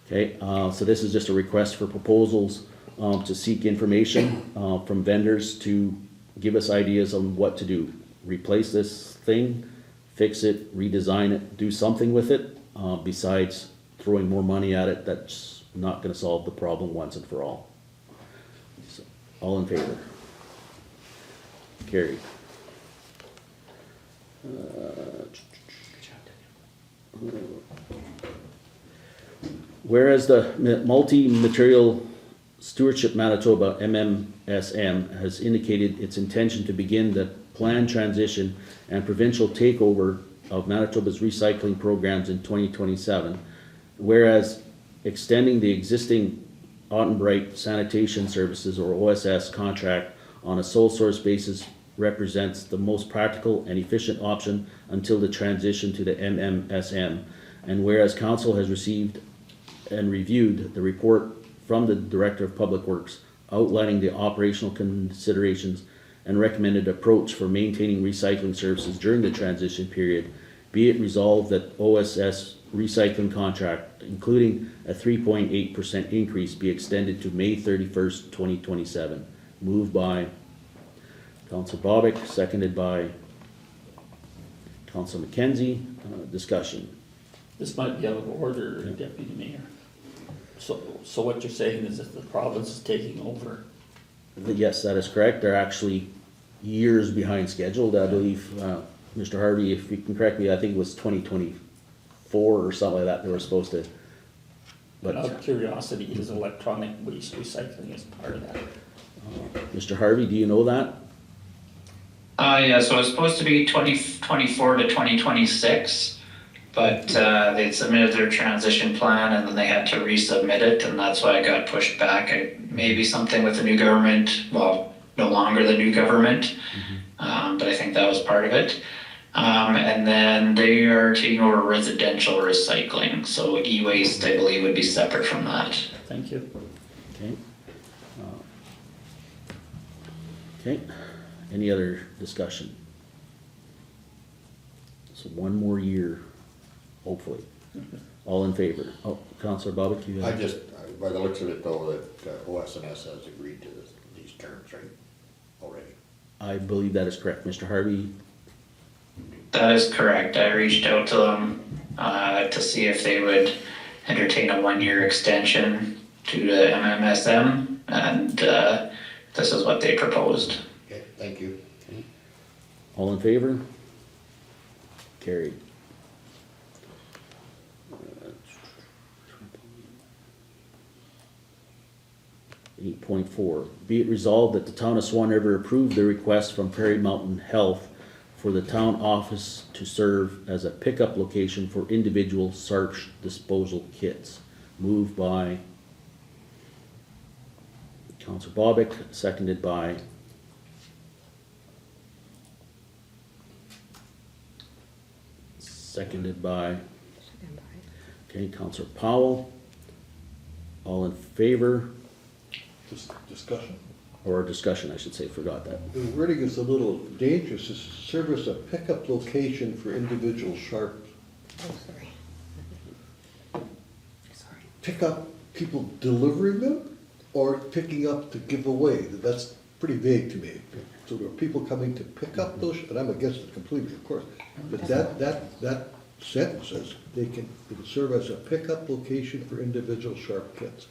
okay, so this is just a request for proposals, to seek information, from vendors to give us ideas on what to do. Replace this thing, fix it, redesign it, do something with it, besides throwing more money at it. That's not gonna solve the problem once and for all. So, all in favor? Carried. Whereas the Multi-Material Stewardship Manitoba, MMSM, has indicated its intention to begin the planned transition and provincial takeover of Manitoba's recycling programs in 2027, whereas extending the existing Ottenbright Sanitation Services, or OSS, contract on a sole source basis represents the most practical and efficient option until the transition to the MMSM, and whereas Council has received and reviewed the report from the Director of Public Works outlining the operational considerations and recommended approach for maintaining recycling services during the transition period, be it resolved that OSS recycling contract, including a 3.8% increase, be extended to May 31st, 2027. Moved by Councillor Bobick, seconded by Councillor McKenzie. Discussion. This might be out of order, Deputy Mayor. So what you're saying is that the province is taking over? Yes, that is correct. They're actually years behind schedule. I believe, Mr. Harvey, if you can correct me, I think it was 2024 or something like that they were supposed to. But out of curiosity, is electronic waste recycling as part of that? Mr. Harvey, do you know that? Yeah, so it's supposed to be 2024 to 2026, but they submitted their transition plan and then they had to resubmit it, and that's why it got pushed back. Maybe something with the new government, well, no longer the new government, but I think that was part of it. And then they are taking over residential recycling, so e-waste, I believe, would be separate from that. Thank you. Okay. Okay, any other discussion? So one more year, hopefully. All in favor? Oh, Councillor Bobick, you I have? just, by the looks of it though, that OSNS has agreed to these terms, right, already. I believe that is correct. Mr. Harvey? That is correct. I reached out to them to see if they would entertain a 1-year extension to the MMSM, and this is what they proposed. Okay, thank you. All in favor? Carried. 8.4, be it resolved that the town of Swan River approve the request from Prairie Mountain Health for the town office to serve as a pickup location for individual sarch disposal kits. Moved by Councillor Bobick, seconded by okay, Councillor Powell. All in favor? Discussion. Or discussion, I should say, forgot that. The wording is a little dangerous. This serve as a pickup location for individual sharp. Oh, sorry. Pick up people delivering them or picking up to give away? That's pretty vague to me. So there are people coming to pick up those, and I'm against it completely, of course. But that sentence says it will serve as a pickup location for individual sharp kits.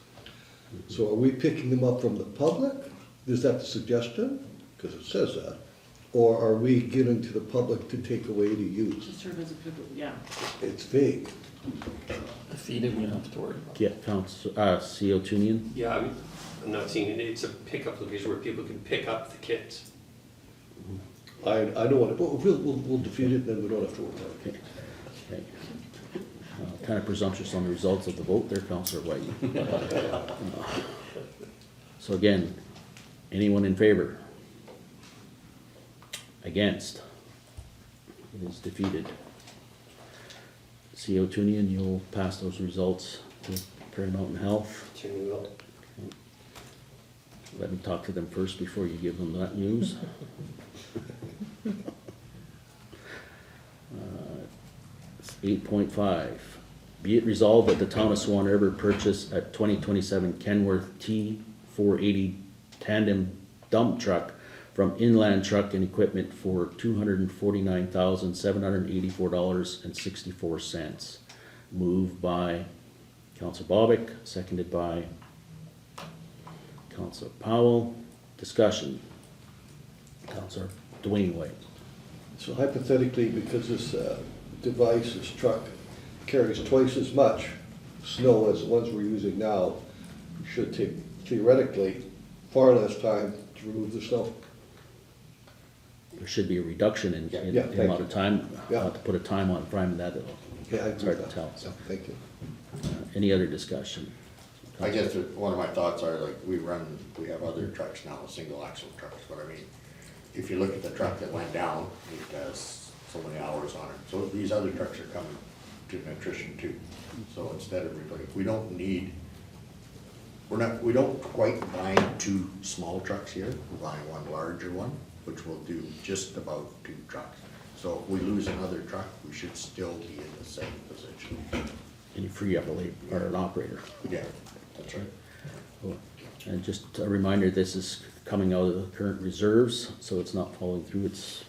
So are we picking them up from the public? Is that the suggestion? Because it says that. Or are we giving to the public to take away to use? To serve as a pivotal, yeah. It's vague. I defeated, we don't have to worry about it. Yeah, CO Tewnion. Yeah, I'm not seeing it, it's a pickup location where people can pick up the kits. I don't want to, we'll defeat it, then we don't have to worry about it. Okay. Okay. Kind of presumptuous on the results of the vote there, Councillor Whyte. So again, anyone in favor? Against? It is defeated. CO Tewnion, you'll pass those results to Prairie Mountain Health. Sure we will. Let me talk to them first before you give them that news. 8.5, be it resolved that the town of Swan River purchase a 2027 Kenworth T480 tandem dump truck from Inland Truck and Equipment for $249,784.64. Moved by Councillor Bobick, seconded by Councillor Powell. Discussion. Councillor Duane Whyte. So hypothetically, because this device, this truck, carries twice as much snow as the ones we're using now, it should take theoretically far less time to remove the snow. There should be a reduction in Yeah, the thank amount you. of time. Yeah. Not to put a time on prime that, Yeah, I it's agree hard with to that. tell. Yeah, thank you. Any other discussion? I guess that one of my thoughts are like, we have other trucks now, single axle trucks, but I mean, if you look at the truck that went down, it has so many hours on it. So these other trucks are coming to nutrition too. So instead of replacing, we don't quite buying two small trucks here. We're buying one larger one, which will do just about 2 trucks. So if we lose another truck, we should still be in the same position. And you free up an operator. Yeah, that's right. Cool. And just a reminder, this is coming out of the current reserves, so it's not falling through. It's,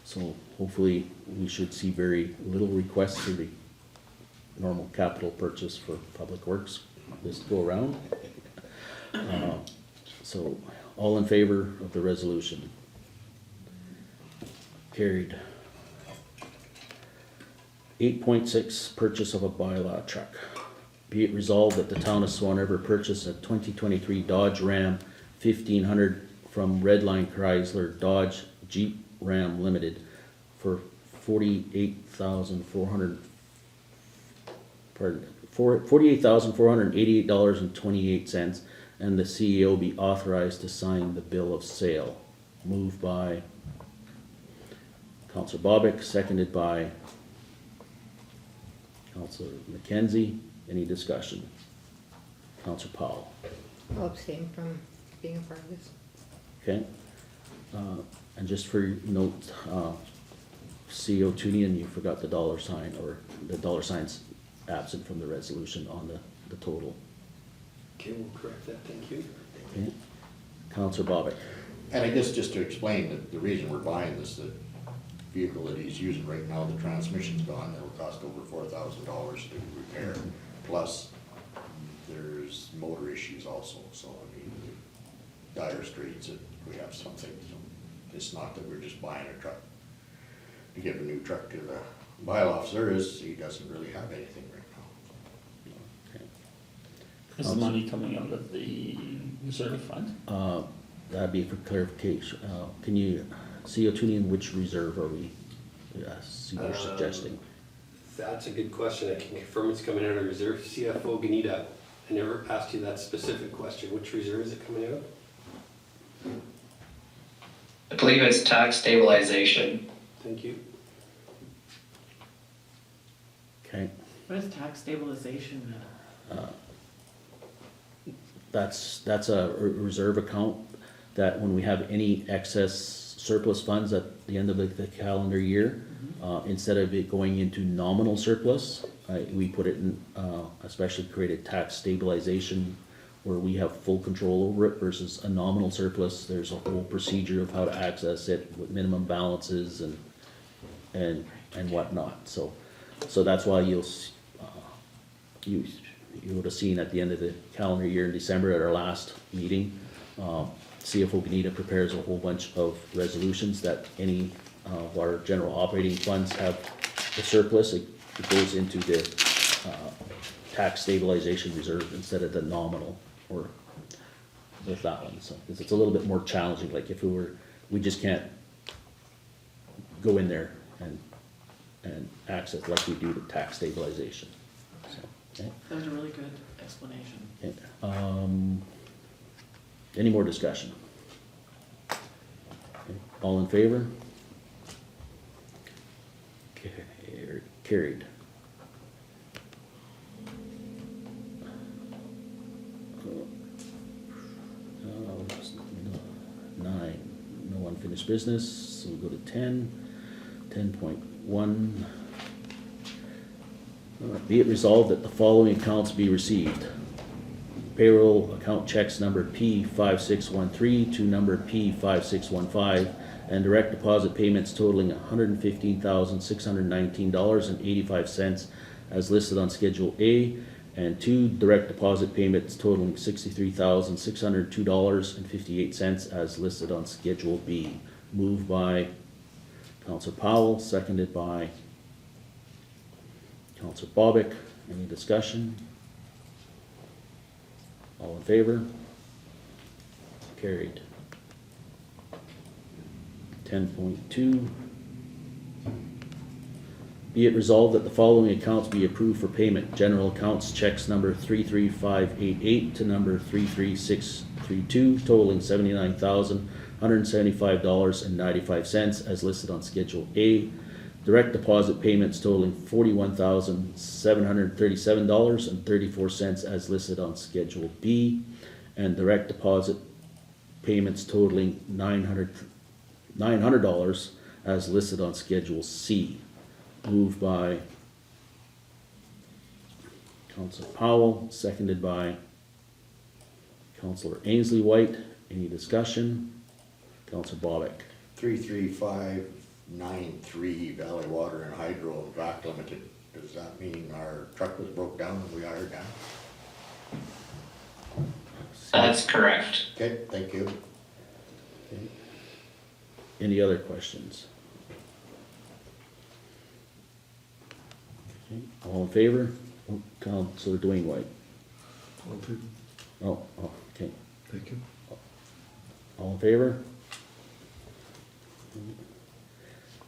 so hopefully we should see very little requests for the normal capital purchase for Public Works this go around. So all in favor of the resolution? Carried. 8.6, purchase of a bylaw truck. Be it resolved that the town of Swan River purchase a 2023 Dodge Ram 1500 from Redline Chrysler Dodge Jeep Ram Limited for $48,488.28, and the CEO be authorized to sign the bill of sale. Moved by Councillor Bobick, seconded by Councillor McKenzie. Any discussion? Councillor Powell. I'll abstain from being a part of this. Okay. And just for your note, CO Tewnion, you forgot the dollar sign, or the dollar sign's absent from the resolution on the total. Okay, we'll correct that, thank you. Okay. Councillor Bobick. And I guess just to explain that the reason we're buying this, the vehicle that he's using right now, the transmission's gone, it'll cost over $4,000 to repair. Plus, there's motor issues also, so I mean, dire straits that we have something, so it's not that we're just buying a truck. To give a new truck to the bylaw officer he doesn't really have anything right now. Okay. Is the money coming out of the reserve fund? That'd be for clarification. Can you, CO Tewnion, which reserve are we, see you're suggesting? That's a good question, I can confirm it's coming out of reserve. CFO Gnida, I never asked you that specific question, which reserve is it coming out of? I believe it's tax stabilization. Thank you. Okay. What is tax stabilization? That's a reserve account that when we have any excess surplus funds at the end of the calendar year, instead of it going into nominal surplus, we put it in, especially created tax stabilization where we have full control over it versus a nominal surplus. There's a whole procedure of how to access it with minimum balances and whatnot. So that's why you would have seen at the end of the calendar year in December at our last meeting, CFO Gnida prepares a whole bunch of resolutions that any of our general operating funds have the surplus. It goes into the tax stabilization reserve instead of the nominal, or with that one, so, because it's a little bit more challenging, like if we just can't go in there and access like we do the tax stabilization, so, okay. That was a really good explanation. Okay, any more discussion? Okay, all in favor? Carried. Nine, no unfinished business, so we'll go to 10. 10.1. Be it resolved that the following accounts be received. Payroll account checks number P5613 to number P5615, and direct deposit payments totaling $115,619.85 as listed on Schedule A, and 2 direct deposit payments totaling $63,602.58 as listed on Schedule B. Moved by Councillor Powell, seconded by Councillor Bobick. Any discussion? All in favor? Carried. 10.2. Be it resolved that the following accounts be approved for payment. General accounts checks number 33588 to number 33632 totaling $79,175.95 as listed on Schedule A. Direct deposit payments totaling $41,737.34 as listed on Schedule B. And direct deposit payments totaling $900 as listed on Schedule C. Moved by Councillor Powell, seconded by Councillor Ainslie Whyte. Any discussion? Councillor Bobick. 33593 Valley Water and Hydro and Vac Limited. Does that mean our truck was broke down and we hired down? That's correct. Okay, thank you. Okay. Any other questions? Okay. All in favor? Oh, Councillor Duane Whyte. Oh, okay. Thank you. All in favor?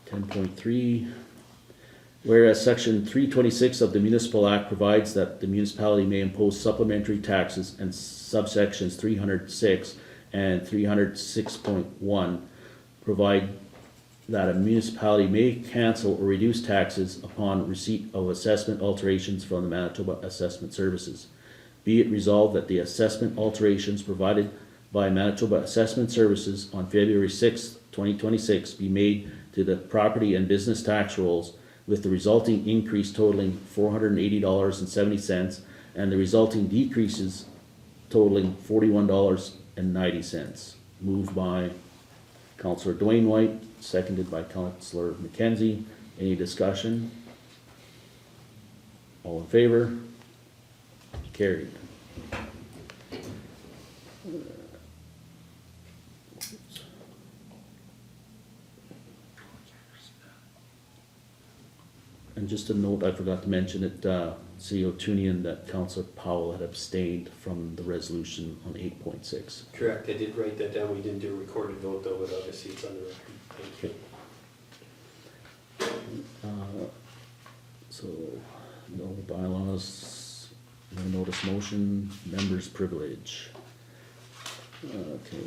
10.3. Whereas Section 326 of the Municipal Act provides that the municipality may impose supplementary taxes, and subsections 306 and 306.1 provide that a municipality may cancel or reduce taxes upon receipt of assessment alterations from the Manitoba Assessment Services. Be it resolved that the assessment alterations provided by Manitoba Assessment Services on February 6, 2026 be made to the property and business tax rolls, with the resulting increase totaling $480.70 and the resulting decreases totaling $41.90. Moved by Councillor Duane Whyte, seconded by Councillor McKenzie. Any discussion? All in favor? Carried. And just a note, I forgot to mention it, CEO Tewnion, that Councillor Powell had abstained from the resolution on 8.6. Correct, I did write that down, we didn't do a recorded vote though, but obviously it's on the record. Thank you. So, no bylaws, no notice motion, members' privilege. Okay.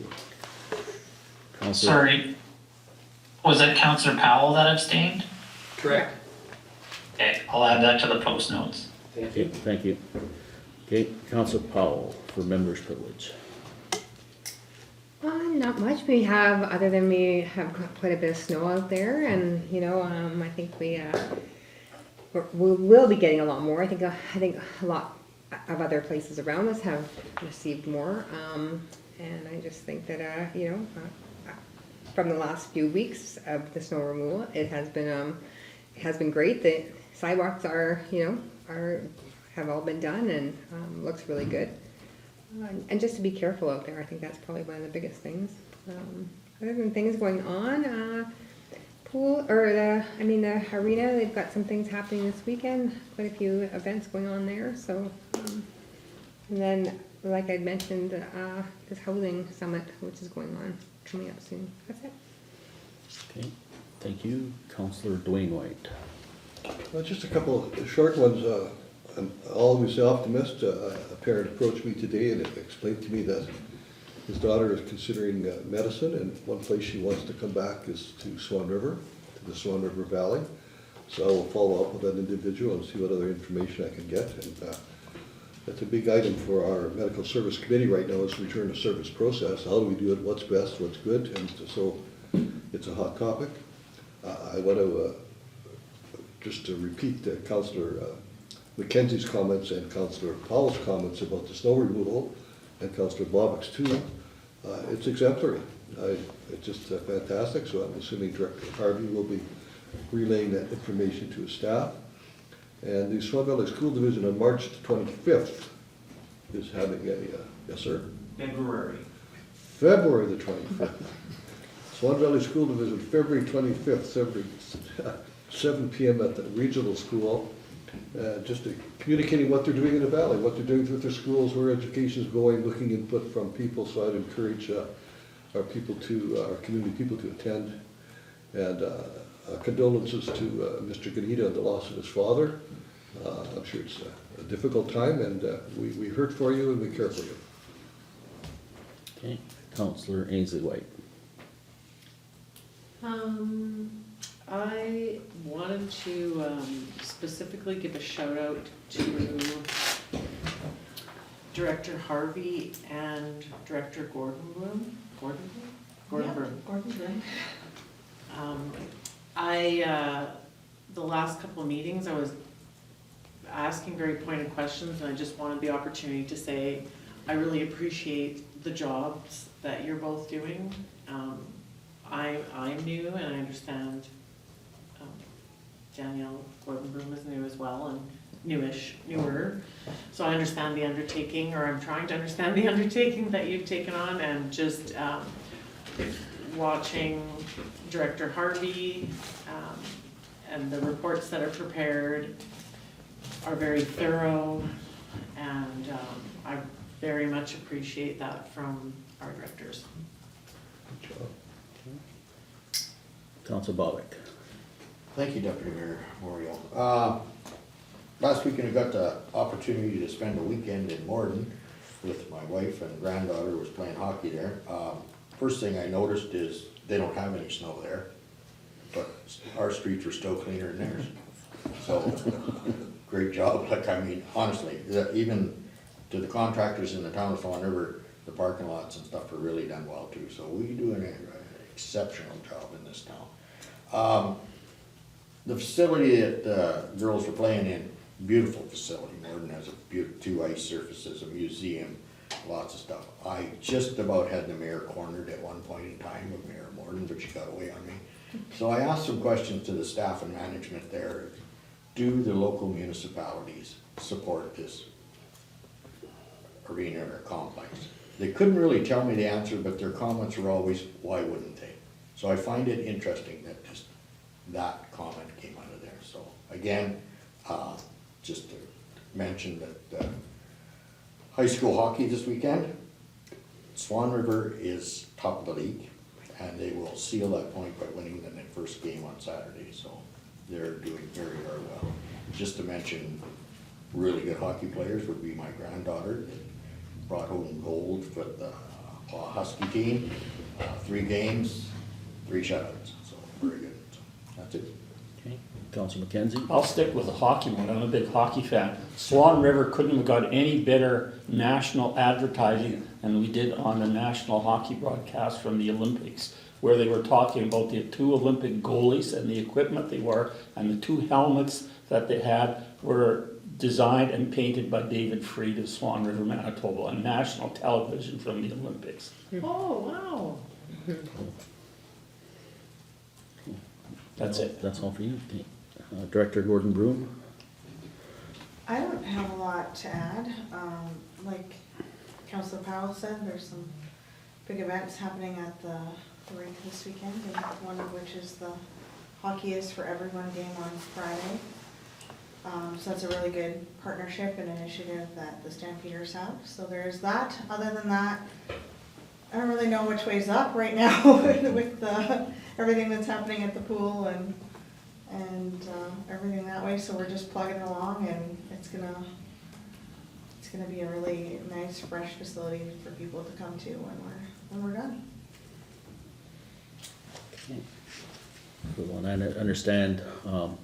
Councillor, Sorry, was it Councillor Powell that abstained? Correct. Okay, I'll add that to the post notes. Thank okay, you. thank you. Okay, Councillor Powell for members' privilege. Not much. We have, other than we have got quite a bit of snow out there, and I think we will be getting a lot more. I think a lot of other places around us have received more, and I just think that from the last few weeks of the snow removal, it has been great. The sidewalks have all been done, and looks really good. And just to be careful out there, I think that's probably one of the biggest things. Other than things going on, pool, or the arena, they've got some things happening this weekend, quite a few events going on there, so. And then, like I mentioned, this housing summit, which is going on, coming up soon. That's it. Okay, thank you. Councillor Duane Whyte. Well, just a couple of short ones. I'm always the optimist. A parent approached me today and explained to me that his daughter is considering medicine, and one place she wants to come back is to Swan River, to the Swan River Valley. So I will follow up with that individual and see what other information I can get. And that's a big item for our medical service committee right now, is return to service process. How do we do it? What's best? What's good? And so it's a hot topic. I want to just to repeat Councillor McKenzie's comments and Councillor Powell's comments about the snow removal, and Councillor Bobick's too. It's exemplary. It's just fantastic, so I'm assuming Director Harvey will be relaying that information to his staff. And the Swan Valley School Division on March 25th is having a, yes sir? February February the 25th. Swan Valley School Division, February 25th, 7 p.m. at the regional school. Just communicating what they're doing in the valley, what they're doing with their schools, where education is going, looking input from people. So I'd encourage our community people to attend. And condolences to Mr. Gnida on the loss of his father. I'm sure it's a difficult time, and we heard for you and we care for you. Okay, Councillor Ainslie Whyte. I wanted to specifically give a shout out to Director Harvey and Director Gordon-Broome. Gordon-Broome. The last couple of meetings, I was asking very pointed questions, and I just wanted the opportunity to say, I really appreciate the jobs that you're both doing. I'm new, and I understand Danielle Gordon-Broome is new as well, and newer. So I understand the undertaking, or I'm trying to understand the undertaking that you've taken on, and just watching Director Harvey and the reports that are prepared are very thorough, and I very much appreciate that from our directors. Good job. Councillor Bobick. Thank you, Deputy Mayor Moriaux. Last weekend I got the opportunity to spend a weekend in Morden with my wife and granddaughter was playing hockey there. First thing I noticed is they don't have any snow there, but our streets are still cleaner than theirs. So, great job. Like, I mean, honestly, even to the contractors in the town of Swan River, the parking lots and stuff are really done well too. So we do an exceptional job in this town. The facility that the girls were playing in, beautiful facility. Morden has two ice surfaces, a museum, lots of stuff. I just about had the mayor cornered at one point in time with Mayor Morden, but she got away on me. So I asked some questions to the staff and management there. Do the local municipalities support this arena or complex? They couldn't really tell me the answer, but their comments were always, why wouldn't they? So I find it interesting that just that comment came out of there. So again, just to mention that high school hockey this weekend, Swan River is top of the league, and they will seal that point by winning the first game on Saturday. So they're doing very, very well. Just to mention, really good hockey players would be my granddaughter that brought home gold for the Husky team. 3 games, 3 shutouts, so very good. So that's it. Okay, Councillor McKenzie. I'll stick with the hockey one. I'm a big hockey fan. Swan River couldn't have got any better national advertising than we did on the national hockey broadcast from the Olympics, where they were talking about the 2 Olympic goalies and the equipment they wore, and the 2 helmets that they had were designed and painted by David Freed of Swan River, Manitoba, on national television from the Olympics. Oh, wow. That's it. That's all for you. Okay. Director Gordon-Broome. I don't have a lot to add. Like Councillor Powell said, there's some big events happening at the rink this weekend, and one of which is the Hockey is for Everyone game on Friday. So that's a really good partnership and initiative that the Stampeders have. So there's that. Other than that, I don't really know which way's up right now with everything that's happening at the pool and everything that way. So we're just plugging along, and it's gonna be a really nice, fresh facility for people to come to when we're done. Cool, and I understand,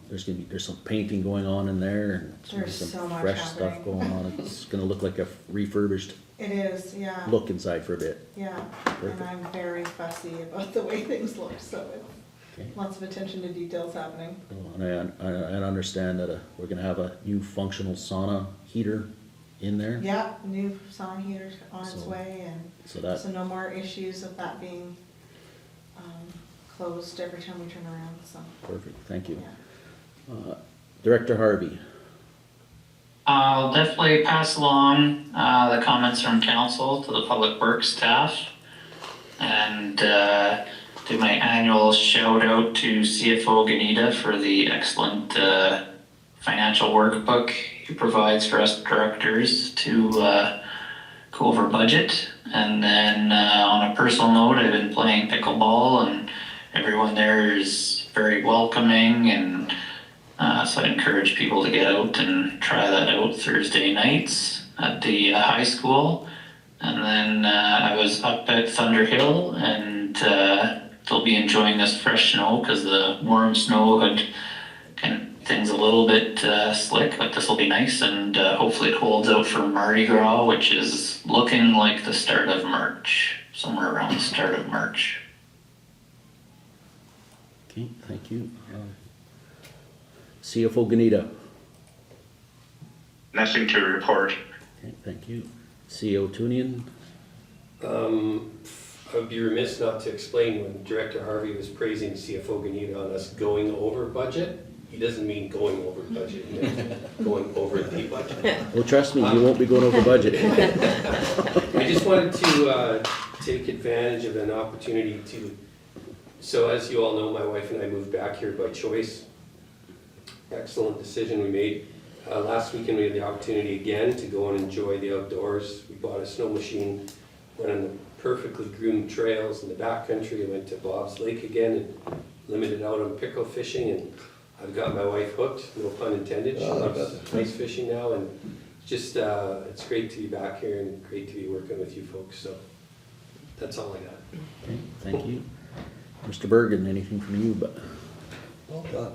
there's some painting going on in there, and There's some so much fresh stuff happening. going on. It's gonna look like a refurbished It is, yeah. look inside for a bit. Yeah, Perfect. and I'm very fussy about the way things look, so Okay. lots of attention to details happening. Cool, and I understand that we're gonna have a new functional sauna heater in there. Yeah, new sauna heater's on its So- way, and So no more issues of that being closed every time we turn around, so, perfect, thank you. yeah. Director Harvey. I'll definitely pass along the comments from council to the public works staff, and do my annual shout out to CFO Gnida for the excellent financial workbook he provides for us directors to go over budget. And then on a personal note, I've been playing pickleball, and everyone there is very welcoming, and so I encourage people to get out and try that out Thursday nights at the high school. And then I was up at Thunder Hill, and they'll be enjoying this fresh snow because the warm snow had kind of things a little bit slick, but this will be nice, and hopefully it holds out for Mardi Gras, which is looking like the start of March, somewhere around the start of March. Okay, thank you. CFO Gnida. Nothing to report. Okay, thank you. CEO Tewnion. I would be remiss not to explain when Director Harvey was praising CFO Gnida on us going over budget. He doesn't mean going over budget, he meant going over the budget. Well, trust me, you won't be going over budget. I just wanted to take advantage of an opportunity so as you all know, my wife and I moved back here by choice. Excellent decision we made. Last weekend we had the opportunity again to go and enjoy the outdoors. We bought a snow machine, went on the perfectly groomed trails in the backcountry. I went to Bob's Lake again and limited out on pickerel fishing, and I've got my wife hooked, no pun intended. She loves ice fishing now, and just it's great to be back here and great to be working with you folks. So that's all I got. Okay, thank you. Mr. Bergen, anything from you? But Well done.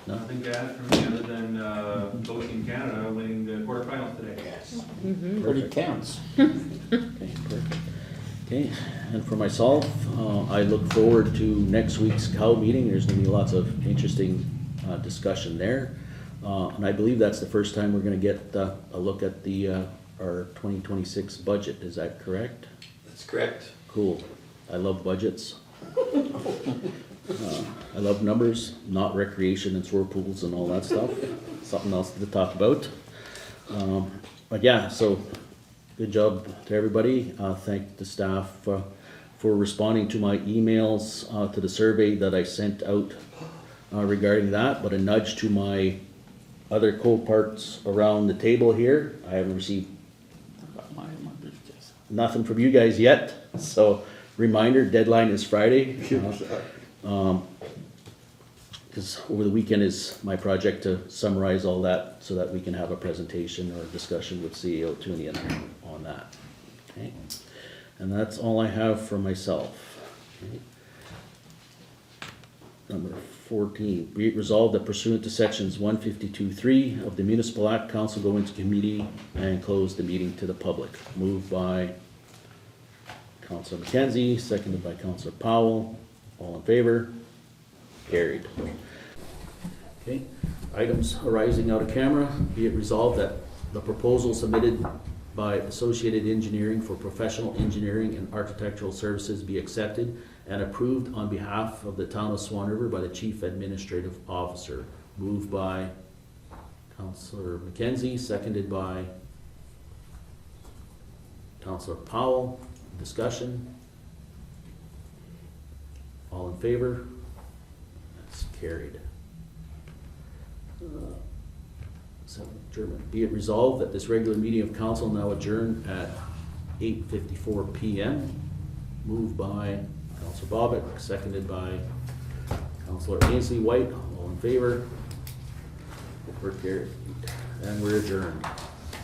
no? Nothing to add from me other than Coaching Canada winning the quarterfinals today. Yes. Pretty counts. Okay, perfect. Okay, and for myself, I look forward to next week's cow meeting. There's gonna be lots of interesting discussion there. And I believe that's the first time we're gonna get a look at our 2026 budget. Is that correct? That's correct. Cool. I love budgets. I love numbers, not recreation and swirlpools and all that stuff. Something else to talk about. But yeah, so good job to everybody. Thank the staff for responding to my emails to the survey that I sent out regarding that. But a nudge to my other co-parts around the table here. I haven't received nothing from you guys yet. So reminder, deadline is Friday. Because over the weekend is my project to summarize all that so that we can have a presentation or a discussion with CEO Tewnion on that. Okay, and that's all I have for myself. Okay. Number 14, be it resolved that pursuant to sections 152(3) of the Municipal Act, council go into committee and close the meeting to the public. Moved by Councillor McKenzie, seconded by Councillor Powell. All in favor? Carried. Okay, items arising out of camera, be it resolved that the proposal submitted by Associated Engineering for professional engineering and architectural services be accepted and approved on behalf of the town of Swan River by the Chief Administrative Officer. Moved by Councillor McKenzie, seconded by Councillor Powell. Discussion? All in favor? That's carried. So, adjournment. Be it resolved that this regular meeting of council now adjourn at 8:54 PM. Moved by Councillor Bobick, seconded by Councillor Ainslie. Whyte, all in favor? We're carried. And we're adjourned.